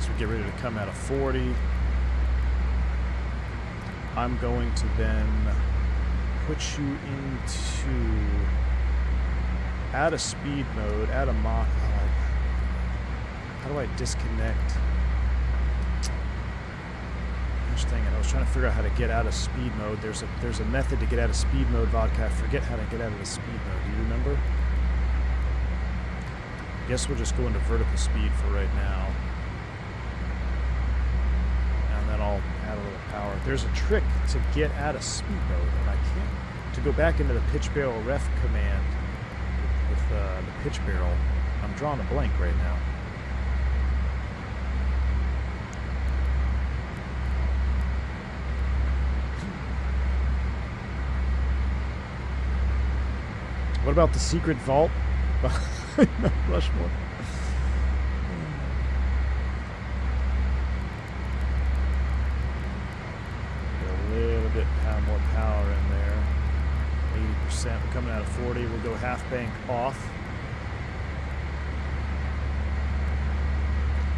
So we get ready to come out of 40. I'm going to then put you into out of speed mode, out of Mach. How do I disconnect? I was trying to figure out how to get out of speed mode. There's a method to get out of speed mode, Vodka. I forget how to get out of the speed mode. Do you remember? Guess we'll just go into vertical speed for right now. And then I'll add a little power. There's a trick to get out of speed mode, and I can't. To go back into the pitch barrel ref command with the pitch barrel, I'm drawing a blank right now. What about the secret vault? Rushmore. Get a little bit more power in there. 80%. We're coming out of 40. We'll go half bank off.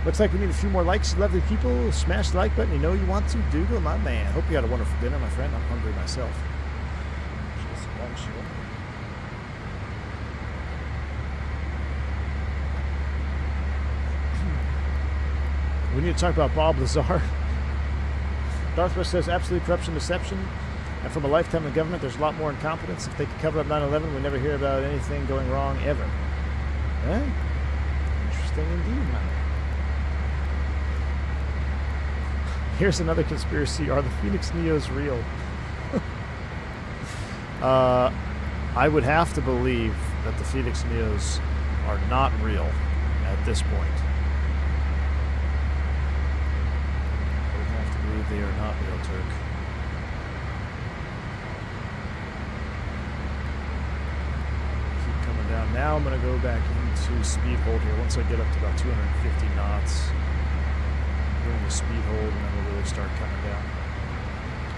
Looks like we need a few more likes. Lovely people, smash the like button. You know you want to. Dougal, my man. Hope you had a wonderful dinner, my friend. I'm hungry myself. We need to talk about Bob Lazar. Darthwest says absolute corruption, deception, and from a lifetime in government, there's a lot more incompetence. If they could cover up 9/11, we never hear about anything going wrong ever. Eh? Interesting indeed, man. Here's another conspiracy. Are the Phoenix Neos real? I would have to believe that the Phoenix Neos are not real at this point. They are not real, Turk. Keep coming down. Now I'm going to go back into speed hold here. Once I get up to about 250 knots, bring the speed hold, and then we'll really start coming down.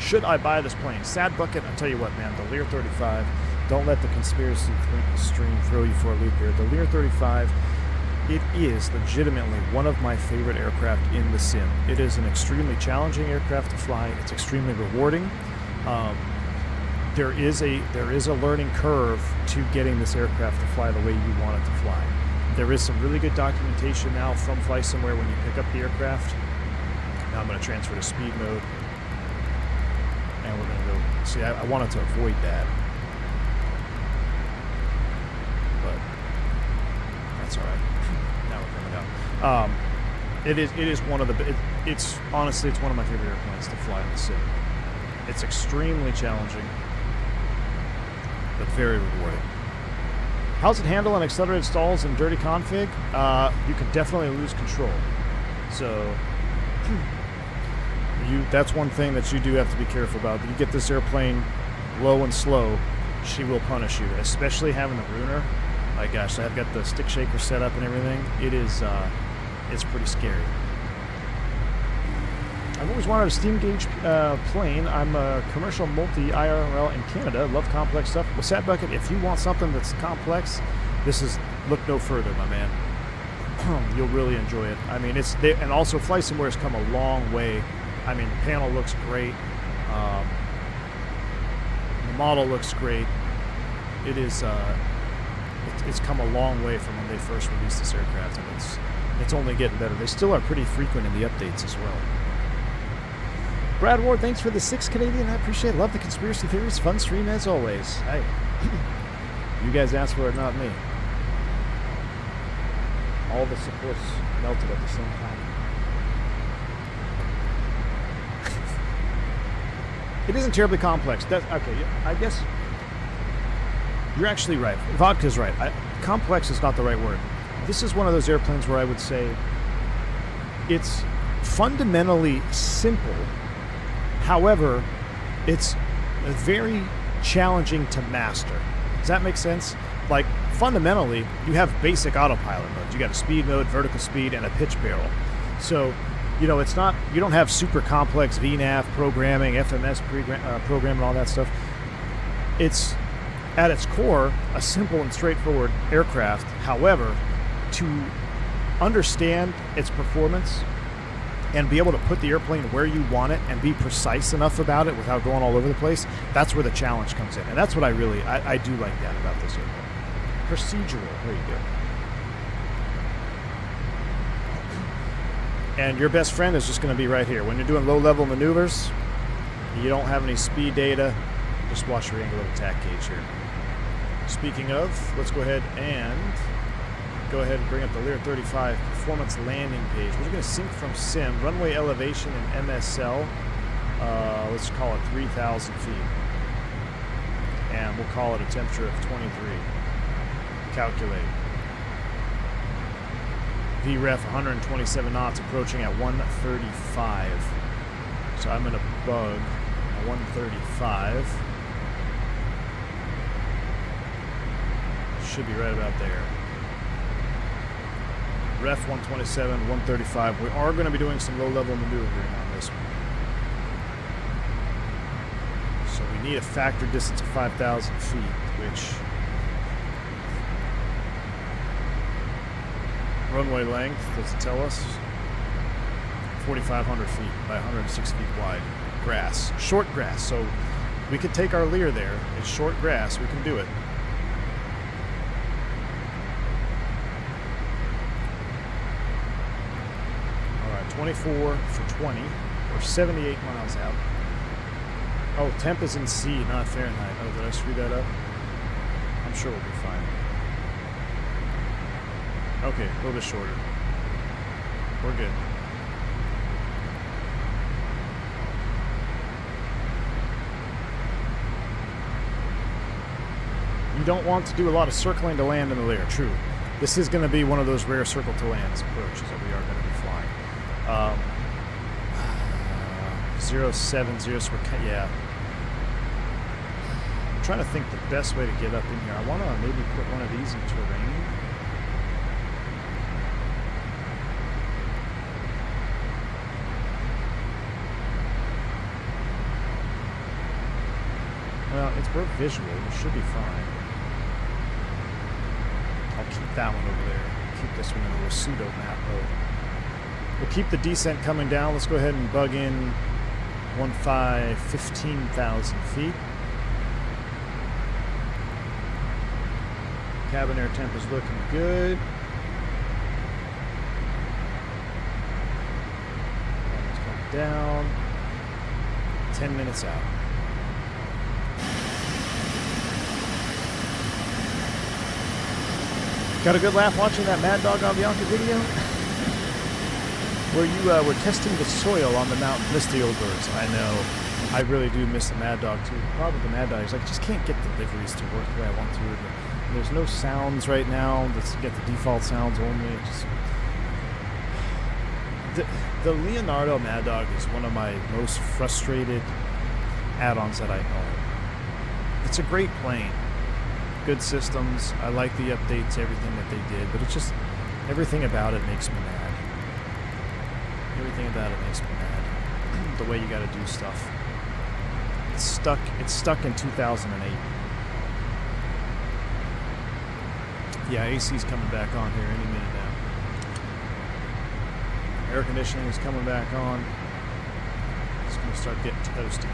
Should I buy this plane? Sad bucket. I'll tell you what, man. The Lear 35. Don't let the conspiracy stream throw you for a loop here. The Lear 35. It is legitimately one of my favorite aircraft in the sim. It is an extremely challenging aircraft to fly. It's extremely rewarding. There is a learning curve to getting this aircraft to fly the way you want it to fly. There is some really good documentation now from FlySimWare when you pick up the aircraft. Now I'm going to transfer to speed mode, and we're going to go. See, I wanted to avoid that, but that's all right. It is one of the. It's honestly, it's one of my favorite airplanes to fly in the sim. It's extremely challenging, but very rewarding. How's it handle on accelerated stalls and dirty config? You can definitely lose control. So that's one thing that you do have to be careful about. You get this airplane low and slow, she will punish you, especially having the Runer. My gosh, I've got the stick shaker set up and everything. It is, it's pretty scary. I've always wanted a steam gauge plane. I'm a commercial multi-IRL in Canada. Love complex stuff. Well, Sat Bucket, if you want something that's complex, this is, look no further, my man. You'll really enjoy it. I mean, and also FlySimWare has come a long way. I mean, the panel looks great. The model looks great. It is, it's come a long way from when they first released this aircraft, and it's only getting better. They still are pretty frequent in the updates as well. Brad Ward, thanks for the 6 Canadian. I appreciate it. Love the conspiracy theories. Fun stream as always. Hey, you guys asked for it, not me. All the supports melted at the same time. It isn't terribly complex. Okay, I guess you're actually right. Vodka's right. Complex is not the right word. This is one of those airplanes where I would say it's fundamentally simple. However, it's very challenging to master. Does that make sense? Like, fundamentally, you have basic autopilot modes. You got a speed mode, vertical speed, and a pitch barrel. So, you know, it's not, you don't have super complex VNAV programming, FMS program, and all that stuff. It's, at its core, a simple and straightforward aircraft. However, to understand its performance and be able to put the airplane where you want it and be precise enough about it without going all over the place, that's where the challenge comes in. And that's what I really, I do like that about this airplane. Procedural, there you go. And your best friend is just going to be right here. When you're doing low-level maneuvers, you don't have any speed data, just watch your angle of attack gauge here. Speaking of, let's go ahead and bring up the Lear 35 performance landing page. We're going to sync from sim, runway elevation in MSL, let's call it 3,000 feet. And we'll call it a temperature of 23. Calculate. VREF 127 knots, approaching at 135. So I'm going to bug at 135. Should be right about there. Ref 127, 135. We are going to be doing some low-level maneuvering on this one. So we need a factor distance of 5,000 feet, which runway length, does it tell us? 4,500 feet by 106 feet wide. Grass. Short grass. So we could take our Lear there. It's short grass. We can do it. All right, 24 for 20. We're 78 miles out. Oh, temp is in C, not Fahrenheit. Oh, did I screw that up? I'm sure we'll be fine. Okay, a little bit shorter. We're good. You don't want to do a lot of circling to land in the Lear. True. This is going to be one of those rare circle to lands approaches that we are going to be flying. 070, so yeah. I'm trying to think the best way to get up in here. I want to maybe put one of these in terrain. Well, we're visual. We should be fine. I'll keep that one over there. Keep this one in a pseudo map mode. We'll keep the descent coming down. Let's go ahead and bug in 15,000 feet. Cabin air temp is looking good. Let's come down. 10 minutes out. Got a good laugh watching that Mad Dog Avianca video? Where you were testing the soil on the mountain. Miss the old birds, I know. I really do miss the Mad Dog too. The problem with the Mad Dog is I just can't get the deliveries to work the way I want to. There's no sounds right now. Let's get the default sounds only. The Leonardo Mad Dog is one of my most frustrated add-ons that I own. It's a great plane. Good systems. I like the updates, everything that they did, but it's just everything about it makes me mad. Everything about it makes me mad. The way you got to do stuff. It's stuck in 2008. Yeah, AC's coming back on here any minute now. Air conditioning is coming back on. It's going to start getting toasty.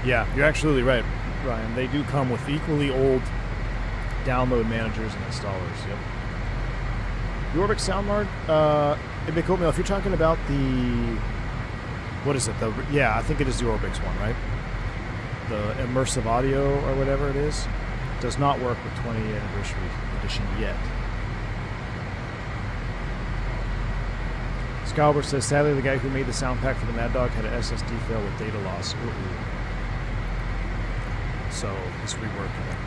Yeah, you're absolutely right, Ryan. They do come with equally old download managers and installers. Yep. The Orbic Soundmart, Big Oatmeal, if you're talking about the, what is it? Yeah, I think it is the Orbix one, right? The immersive audio or whatever it is, does not work with 20th anniversary edition yet. Scalber says, sadly, the guy who made the sound pack for the Mad Dog had an SSD fail with data loss. So he's reworking it.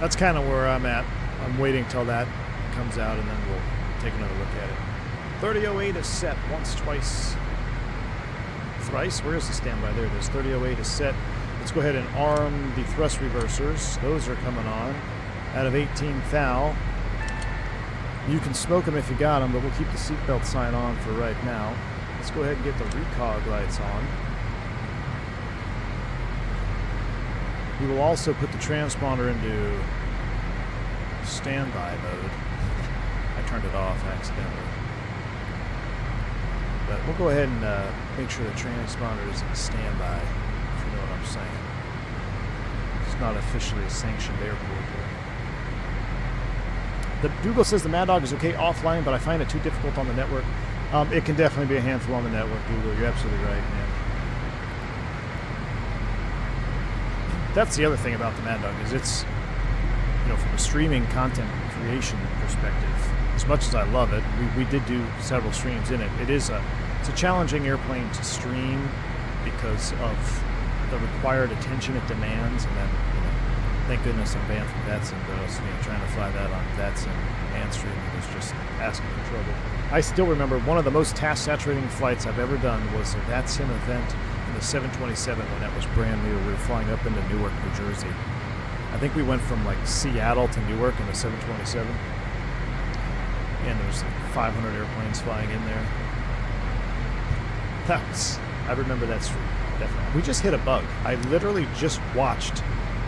That's kind of where I'm at. I'm waiting till that comes out, and then we'll take another look at it. 3008 is set once, twice, thrice. Where is the standby? There it is. 3008 is set. Let's go ahead and arm the thrust reversers. Those are coming on out of 18 thou. You can smoke them if you got them, but we'll keep the seatbelt sign on for right now. Let's go ahead and get the recog lights on. We will also put the transponder into standby mode. I turned it off accidentally. But we'll go ahead and make sure the transponder is in standby, if you know what I'm saying. It's not officially a sanctioned airport here. Google says the Mad Dog is okay offline, but I find it too difficult on the network. It can definitely be a handful on the network, Google. You're absolutely right, man. That's the other thing about the Mad Dog is it's, you know, from a streaming content creation perspective, as much as I love it, we did do several streams in it. It's a challenging airplane to stream because of the required attention it demands, and then, you know, thank goodness I'm banned from VATSIM, but also, you know, trying to fly that on VATSIM and streaming was just asking for trouble. I still remember one of the most task-saturating flights I've ever done was a VATSIM event in the 727 when that was brand new. We were flying up into Newark, New Jersey. I think we went from like Seattle to Newark in the 727, and there's like 500 airplanes flying in there. I remember that stream, definitely. We just hit a bug. I literally just watched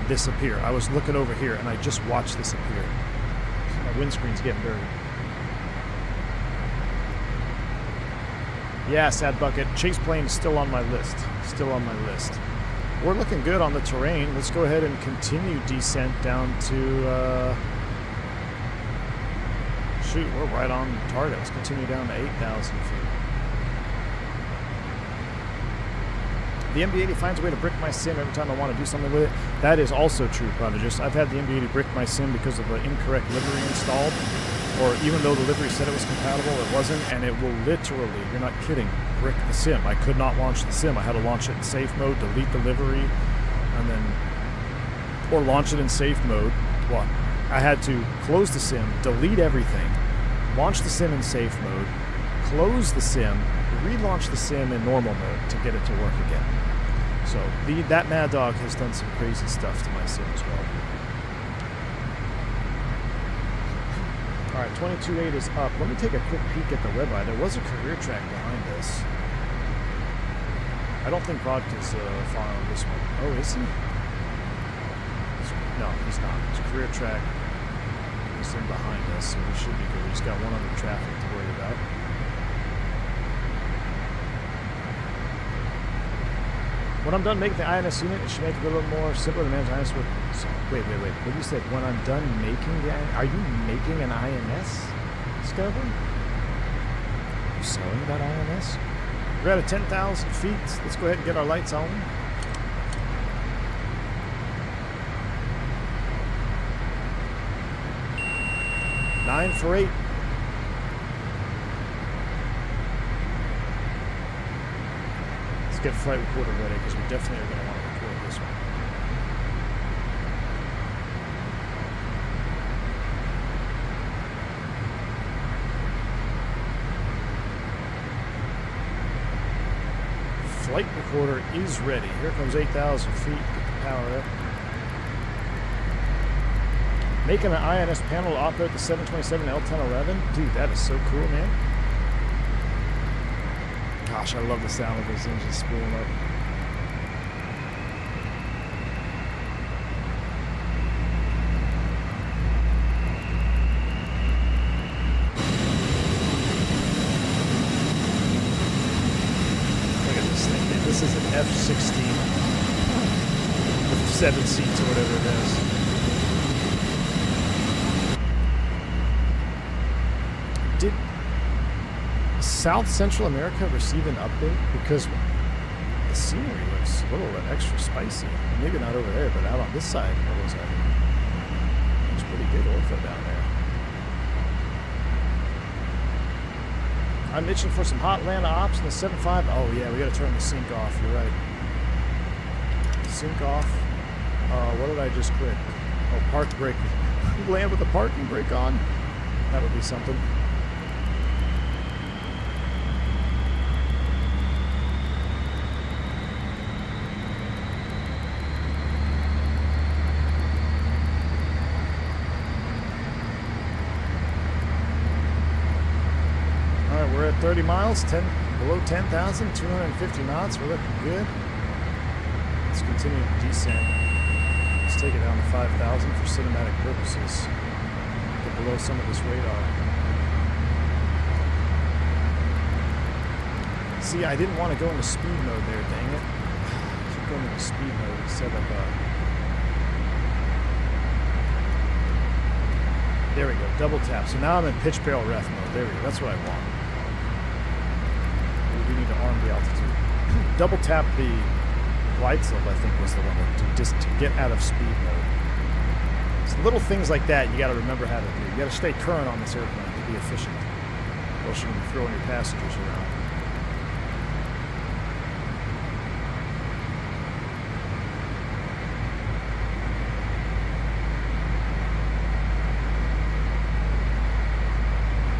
this appear. I was looking over here and I just watched this appear. My windscreen's getting dirty. Yeah, Sad Bucket. Chase plane is still on my list. Still on my list. We're looking good on the terrain. Let's go ahead and continue descent down to, shoot, we're right on target. Let's continue down to 8,000 feet. The MD-80 finds a way to brick my sim every time I want to do something with it. That is also true, Prodigious. I've had the MD-80 brick my sim because of the incorrect livery installed, or even though the livery said it was compatible, it wasn't, and it will literally, you're not kidding, brick the sim. I could not launch the sim. I had to launch it in safe mode, delete the livery, and then, or launch it in safe mode. Well, I had to close the sim, delete everything, launch the sim in safe mode, close the sim, relaunch the sim in normal mode to get it to work again. So that Mad Dog has done some crazy stuff to my sim as well. All right, 22.8 is up. Let me take a quick peek at the webeye. There was a career track behind this. I don't think Vodka's following this one. Oh, is he? No, he's not. It's a career track. He's in behind us, so we should be good. We just got one other traffic to worry about. When I'm done making the INS unit, it should make it a little more simpler to manage INS with... Wait. What did you say? When I'm done making the INS... Are you making an INS, Discovery? Are you selling that INS? We're at 10,000 feet. Let's go ahead and get our lights on. Nine for 8. get flight recorder ready because we definitely are going to want to record this one. Flight recorder is ready. Here comes 8,000 feet. Get the power up. Making an INS panel to operate the 727 L1011. Dude, that is so cool, man. Gosh, I love the sound of those engines spooling up. Look at this thing, man. This is an F-16 with 7 seats or whatever it is. Did South Central America receive an update? Because the scenery looks a little extra spicy. Maybe not over there, but out on this side, what was that? It's pretty good ortho down there. I'm itching for some hot land ops in the 7.5. Oh yeah, we gotta turn the sync off, you're right. Sync off. What did I just click? Oh, park brake. Land with the parking brake on? That would be something. We're at 30 miles, below 10,000, 250 knots. We're looking good. Let's continue to descend. Let's take it down to 5,000 for cinematic purposes. Get below some of this radar. See, I didn't want to go into speed mode there, dang it. Keep going into speed mode instead of... There we go, double tap. So now I'm in pitch barrel ref mode. There we go, that's what I want. We need to arm the altitude. Double tap the glide slope, I think, was the one to get out of speed mode. So little things like that you got to remember how to do. You got to stay current on this airplane to be efficient. Or else you're going to be throwing your passengers around.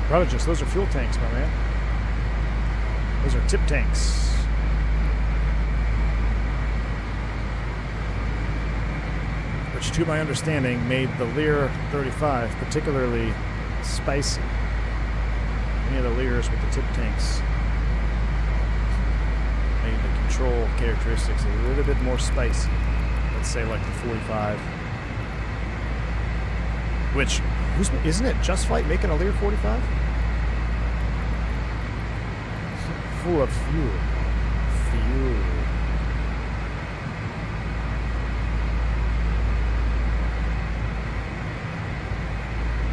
Prodigious, those are fuel tanks, my man. Those are tip tanks. Which, to my understanding, made the Lear 35 particularly spicy. Any of the Lears with the tip tanks made the control characteristics a little bit more spicy. Let's say like the 45. Which, isn't it Just Flight making a Lear 45? Full of fuel.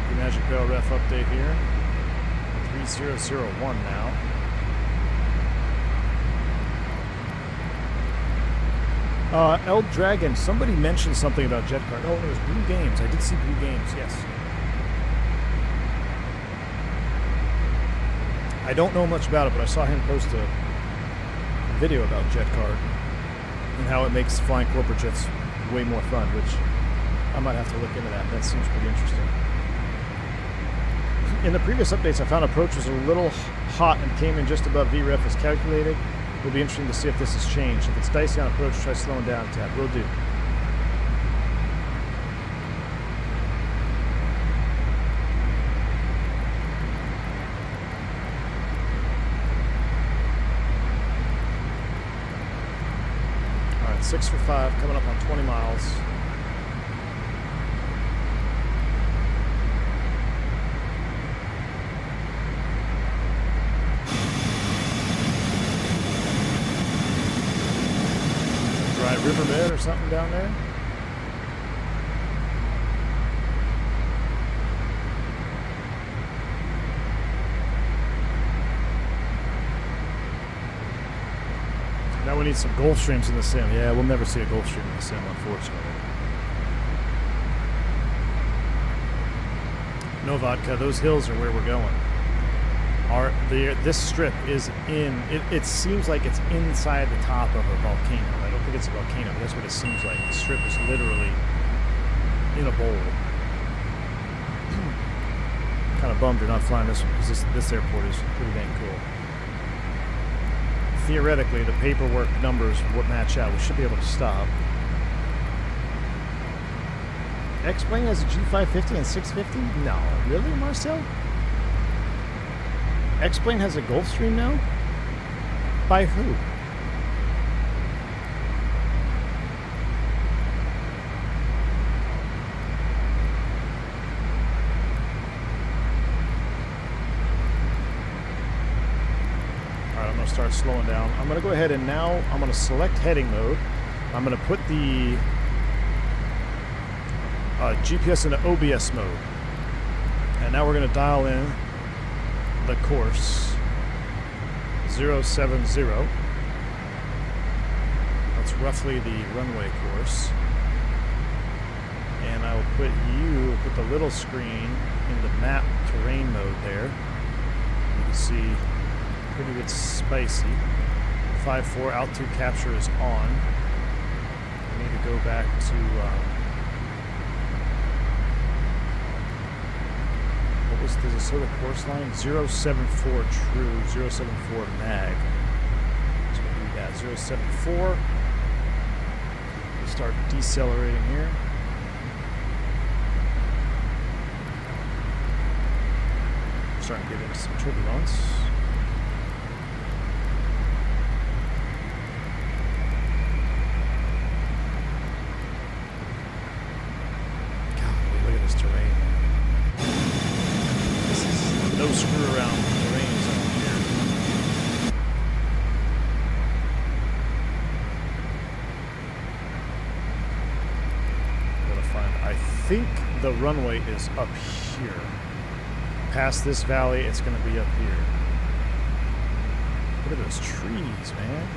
The Magic Barrel Ref update here. 3001 now. El Dragon, somebody mentioned something about Jet Card. Oh, it was Blue Games. I did see Blue Games, yes. I don't know much about it, but I saw him post a video about Jet Card and how it makes flying corporate jets way more fun, which I might have to look into that. That seems pretty interesting. In the previous updates, I found approach was a little hot and came in just above VREF as calculated. It'll be interesting to see if this has changed. If it's dicey on approach, try slowing down a tad. Will do. All right, 6 for 5, coming up on 20 miles. Riverbed or something down there. Now we need some Gulfstreams in the sim. Yeah, we'll never see a Gulfstream in the sim, unfortunately. No vodka. Those hills are where we're going. This strip is it seems like it's inside the top of a volcano. I don't think it's a volcano, but that's what it seems like. The strip is literally in a bowl. Kind of bummed you're not flying this one because this airport is pretty dang cool. Theoretically, the paperwork numbers would match out. We should be able to stop. X-Plane has a G550 and 650? No. Really, Marcel? X-Plane has a Gulfstream now? By who? Alright, I'm going to start slowing down. I'm going to go ahead and now I'm going to select heading mode. I'm going to put the GPS into OBS mode. And now we're going to dial in the course 070. That's roughly the runway course. And I will put the little screen in the map terrain mode there. You can see pretty bit spicy. 5-4 altitude capture is on. I need to go back to there's a sort of course line 074 true 074 mag. So we'll do that 074. We'll start decelerating here. Starting to get into some turbulence. God, look at this terrain. No screw around terrain zone here. I think the runway is up here. Past this valley, it's going to be up here. Look at those trees, man.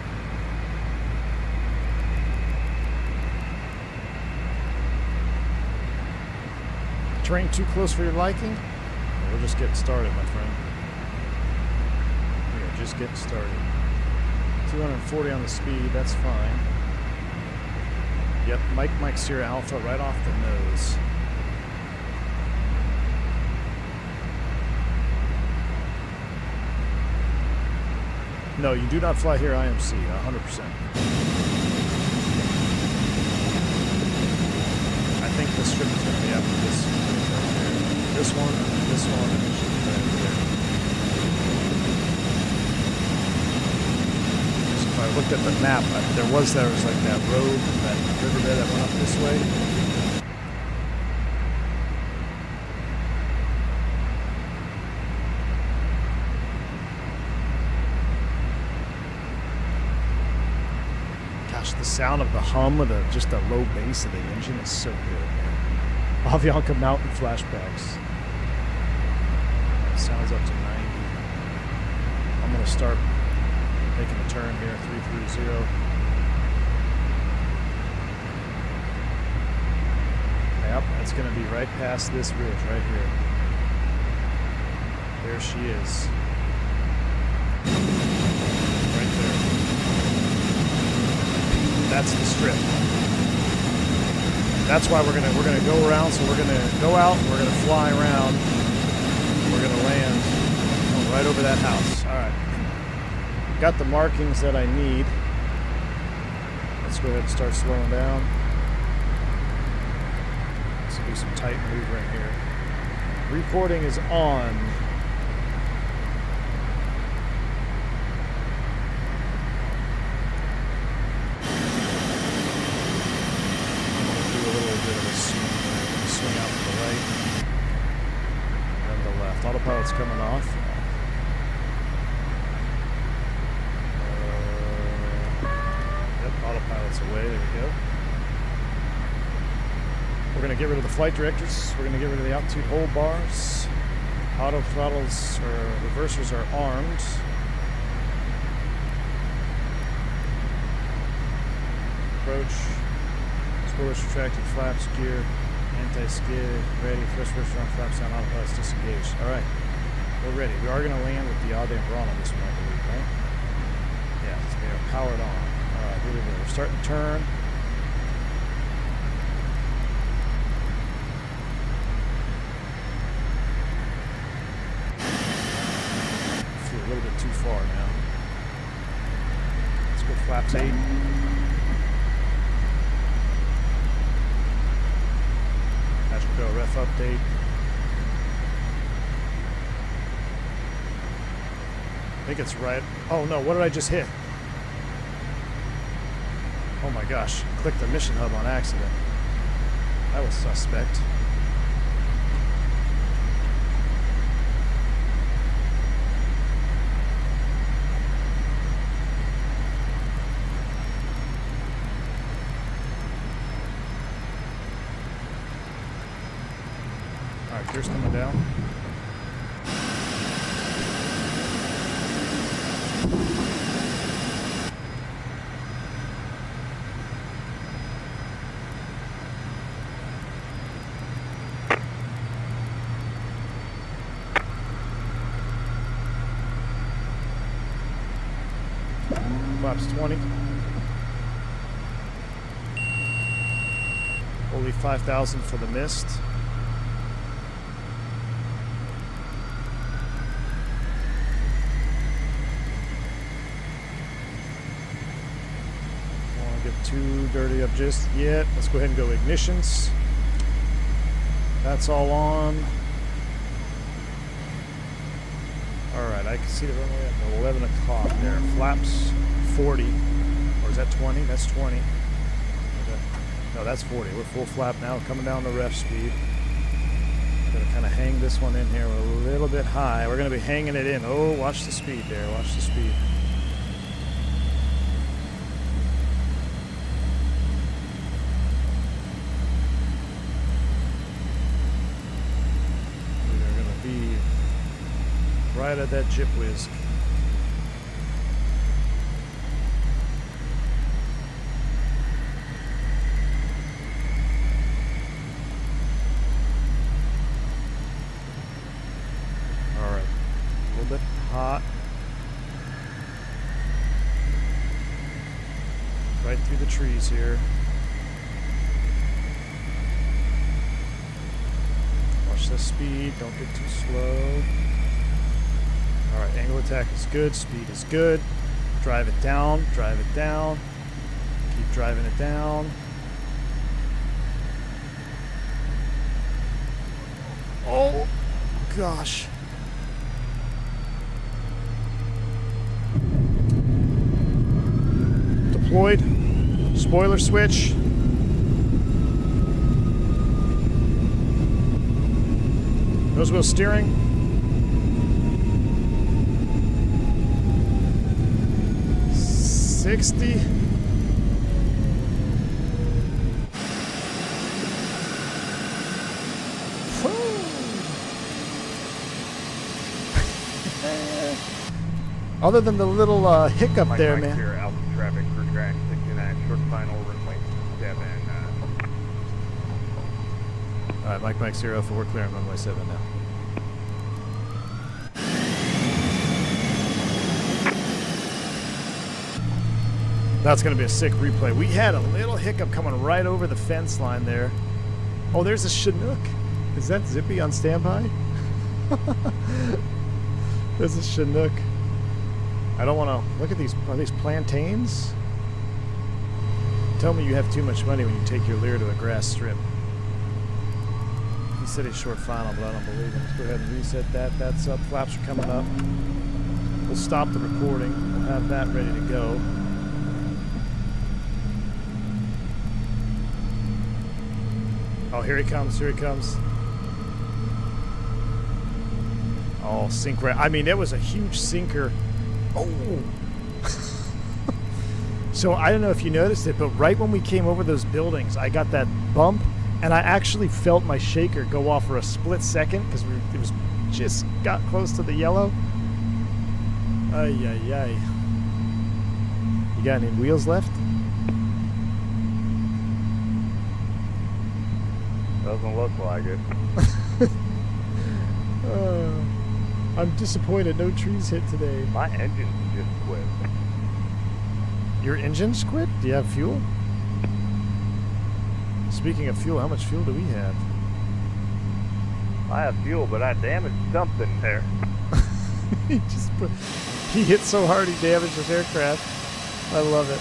Terrain too close for your liking? We're just getting started, my friend. We are just getting started. 240 on the speed, that's fine. Yep, Mike Sierra Alpha right off the nose. No, you do not fly here IMC, 100%. I think the strip is going to be after this right here. This one, and it should be right there. So if I looked at the map, there was like that road, that riverbed that went up this way. Gosh, the sound of the hum of just the low bass of the engine is so good, man. Avianca Mountain flashbacks. Sounds up to 90. I'm going to start making a turn here, 330. Yep, that's going to be right past this ridge right here. There she is. Right there. That's the strip. That's why we're gonna go around. So we're gonna go out. We're gonna fly around. We're gonna land right over that house. All right. Got the markings that I need. Let's go ahead and start slowing down. Let's do some tight maneuvering here. Reporting is on. Swing out to the right and the left. Autopilot's coming off. Yep, autopilot's away. There we go. We're going to get rid of the flight directors. We're going to get rid of the altitude hold bars. Auto throttles or reversers are armed. Approach. Spoilers retracted, flaps, gear. Anti-skid, ready, first on flaps down, autopilot's disengaged. Alright. We're ready. We are going to land with the yaw damper on this one, I believe, right? Yeah, they are powered on. All right, here we go. We're starting to turn. Flew a little bit too far now. Let's go flaps 8. Go ref update. I think it's right. Oh no, what did I just hit? Oh my gosh, clicked the mission hub on accident. That was suspect. Alright, gear's coming down. Flaps 20. Only 5,000 for the mist. Too dirty up just yet. Let's go ahead and go ignitions. That's all on. Alright, I can see the runway at 11 o'clock there. Flaps 40. Or is that 20? That's 20. No, that's 40. We're full flap now, coming down to ref speed. I'm going to kind of hang this one in here a little bit high. We're going to be hanging it in. Oh, watch the speed there. Watch the speed. Right at that jip whiz. All right, a little bit hot. Right through the trees here. Watch the speed, don't get too slow. Alright, angle attack is good, speed is good. Drive it down, drive it down. Keep driving it down. Oh, gosh. Deployed. Spoiler switch. Nose wheel steering. $60. Other than the little hiccup Mike there, Mike man. Here, Alpha traffic for track 69, short final runway 7. All right, Mike 0 for we're clearing runway 7 now. That's going to be a sick replay. We had a little hiccup coming right over the fence line there. Oh, there's a Chinook. Is that Zippy on standby? There's a Chinook. I don't want to look at these. Are these plantains? Tell me you have too much money when you take your Lear to a grass strip. He said he's short final, but I don't believe him. Let's go ahead and reset that. That's up. Flaps are coming up. We'll stop the recording. We'll have that ready to go. Oh, here he comes. Here he comes. Oh, sink right. I mean, it was a huge sinker. Oh. So I don't know if you noticed it, but right when we came over those buildings, I got that bump, and I actually felt my shaker go off for a split second because it was just got close to the yellow. Ay, ay, ay. You got any wheels left? Doesn't look like it. I'm disappointed. No trees hit today. My engine just quit. Your engine's quit? Do you have fuel? Speaking of fuel, how much fuel do we have? I have fuel, but I damaged something there. He hit so hard he damaged his aircraft. I love it.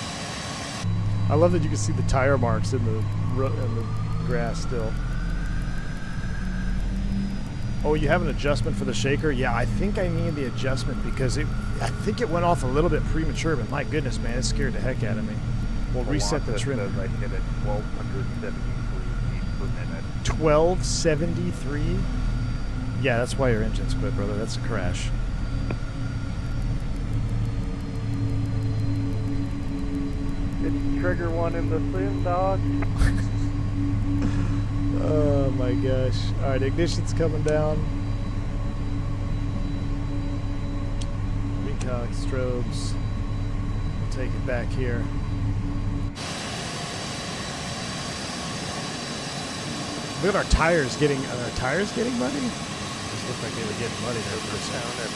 I love that you can see the tire marks in the grass still. Oh, you have an adjustment for the shaker? Yeah, I think I need the adjustment because I think it went off a little bit premature, but my goodness, man, it scared the heck out of me. We'll reset the trim. Says I hit at 1,273 feet per minute. 1273? Yeah, that's why your engine's quit, brother. That's a crash. It's trigger one in the sim, dog. Oh my gosh. Alright, ignition's coming down. Recock, strobes. We'll take it back here. Look at our tires getting. Are our tires getting muddy? Just look like they were getting muddy there for a second.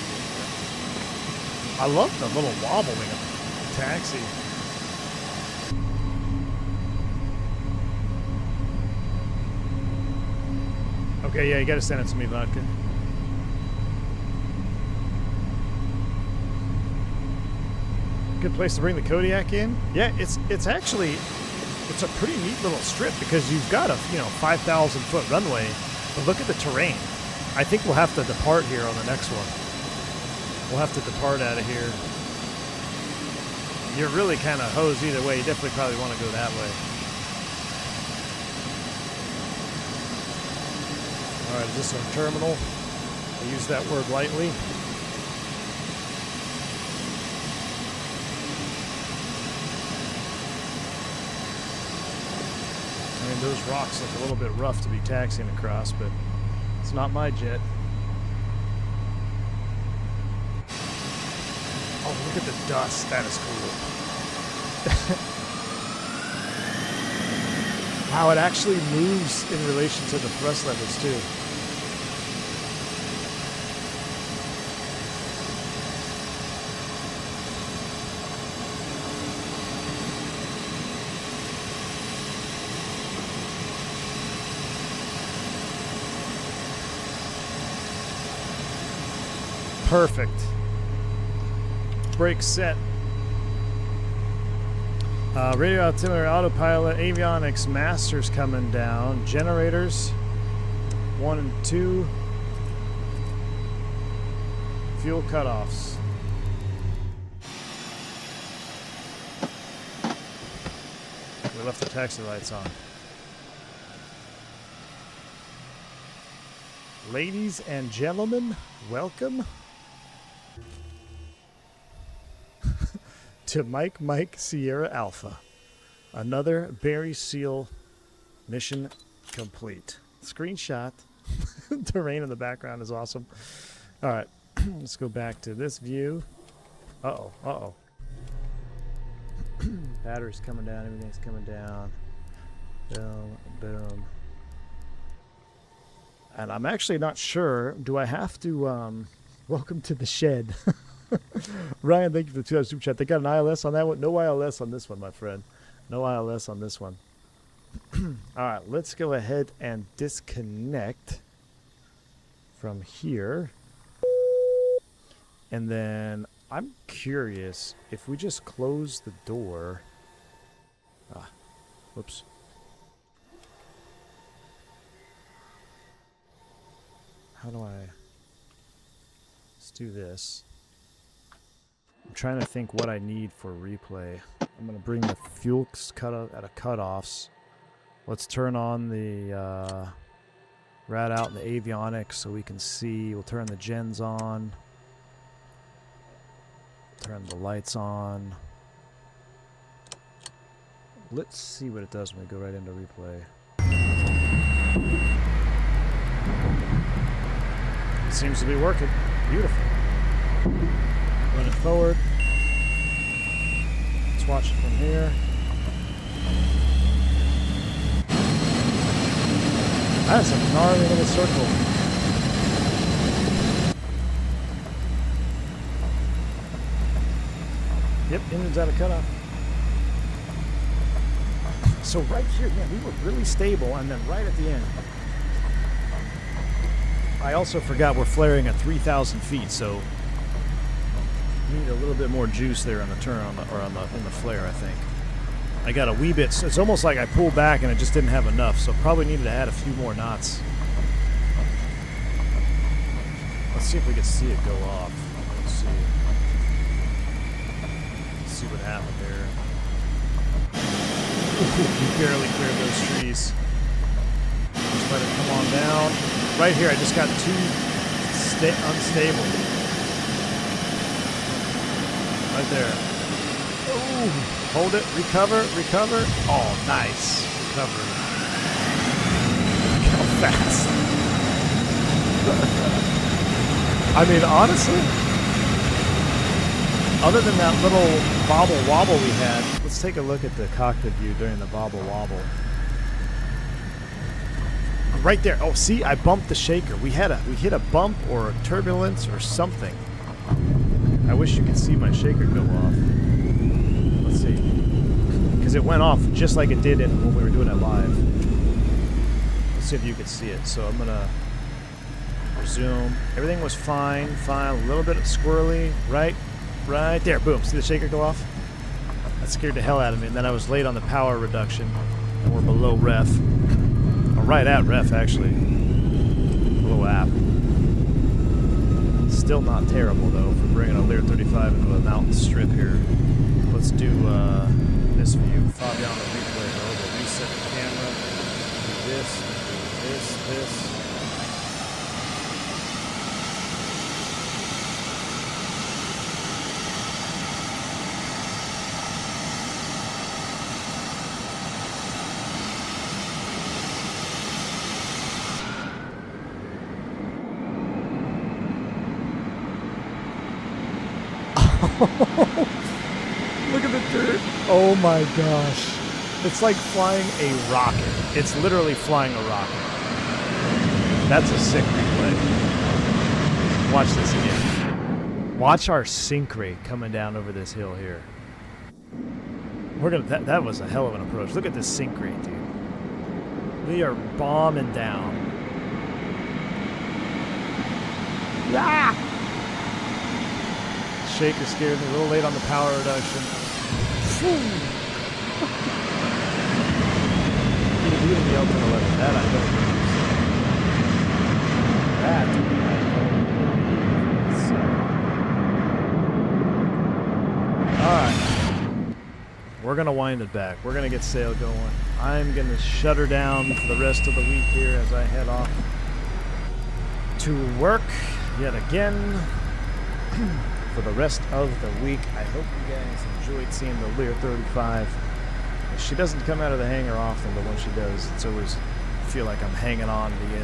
I love the little wobbling of the taxi. Okay, yeah, you gotta send it to me, Vodka. Good place to bring the Kodiak in. Yeah, it's actually. It's a pretty neat little strip because you've got a 5,000 foot runway, but look at the terrain. I think we'll have to depart here on the next one. We'll have to depart out of here. You're really kind of hosed either way. You definitely probably want to go that way. All right, is this our terminal? I use that word lightly. I mean, those rocks look a little bit rough to be taxiing across, but it's not my jet. Oh, look at the dust. That is cool. Wow, it actually moves in relation to the thrust levels, too. Perfect. Brake set. Radio altimeter, autopilot, avionics, masters coming down. Generators, 1 and 2. Fuel cutoffs. We left the taxi lights on. Ladies and gentlemen, welcome to Mike Sierra Alpha. Another Barry Seal mission complete. Screenshot. Terrain in the background is awesome. All right, let's go back to this view. Uh-oh. Battery's coming down. Everything's coming down. Boom, boom. And I'm actually not sure. Do I have to... welcome to the shed. Ryan, thank you for the $2 super chat. They got an ILS on that one? No ILS on this one, my friend. No ILS on this one. All right, let's go ahead and disconnect from here. And then I'm curious if we just close the door. Whoops. How do I... Let's do this. I'm trying to think what I need for replay. I'm going to bring the fuel cutoffs. Let's turn on the rat out and the avionics so we can see. We'll turn the gens on. Turn the lights on. Let's see what it does when we go right into replay. It seems to be working. Beautiful. Run it forward. Let's watch it from here. That's a gnarly little circle. Yep, engine's out of cutoff. So right here, yeah, we were really stable, and then right at the end, I also forgot we're flaring at 3,000 feet, so we need a little bit more juice there on the turn, in the flare, I think. I got a wee bit. It's almost like I pulled back and I just didn't have enough, so probably needed to add a few more knots. Let's see if we can see it go off. Let's see. Let's see what happened there. We barely cleared those trees. Just let it come on down. Right here, I just got too unstable. Right there. Ooh. Hold it. Recover. Recover. Oh, nice. Recovery. Look how fast. I mean, honestly, other than that little bobble wobble we had, let's take a look at the cockpit view during the bobble wobble. Right there. Oh, see, I bumped the shaker. We hit a bump or a turbulence or something. I wish you could see my shaker go off. Let's see, because it went off just like it did when we were doing it live. Let's see if you could see it. So I'm gonna resume. Everything was fine. A little bit squirrely. Right there. Boom. See the shaker go off? That scared the hell out of me. And then I was late on the power reduction, and we're below ref. Or right at ref, actually. Below app. Still not terrible though for bringing a Lear 35 into a mountain strip here. Let's do this view. Fob down the replay mode. We'll reset the camera. Do this. Look at the dirt. Oh my gosh. It's like flying a rocket. It's literally flying a rocket. That's a sick replay. Watch this again. Watch our sink rate coming down over this hill here. We're gonna that was a hell of an approach. Look at this sink rate, dude. We are bombing down. Ah! Shaker scared me, a little late on the power reduction. Even the L1011, that I don't believe. That I don't believe. Alright. We're going to wind it back. We're going to get sail going. I'm going to shut her down for the rest of the week here as I head off to work yet again. For the rest of the week, I hope you guys enjoyed seeing the Lear 35. She doesn't come out of the hangar often, but when she does, it's always feel like I'm hanging on to the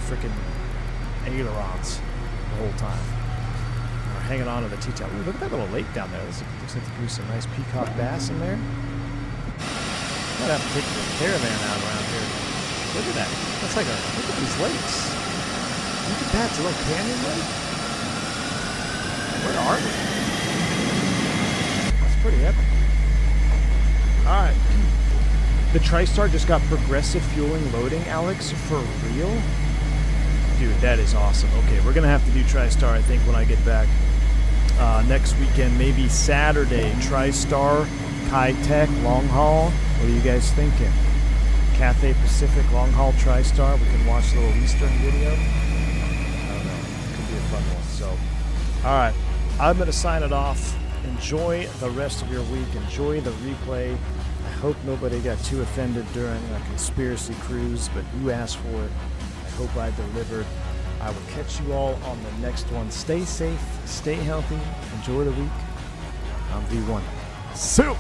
freaking ailerons the whole time. Or hanging on to the T-tail. Ooh, look at that little lake down there. Looks like there's some nice peacock bass in there. Might have to take the caravan out around here. Look at that. That's like look at these lakes. Look at that. It's a little canyon lake. Where are we? That's pretty epic. Alright. The TriStar just got progressive fueling loading, Alex, for real? Dude, that is awesome. Okay, we're going to have to do TriStar, I think, when I get back next weekend. Maybe Saturday. TriStar, Kitech, long haul. What are you guys thinking? Cathay Pacific, long haul TriStar. We can watch a little Eastern video. I don't know. It could be a fun one. So, alright. I'm going to sign it off. Enjoy the rest of your week. Enjoy the replay. I hope nobody got too offended during a conspiracy cruise, but you asked for it. I hope I delivered. I will catch you all on the next one. Stay safe. Stay healthy. Enjoy the week. I'm V1. Soup!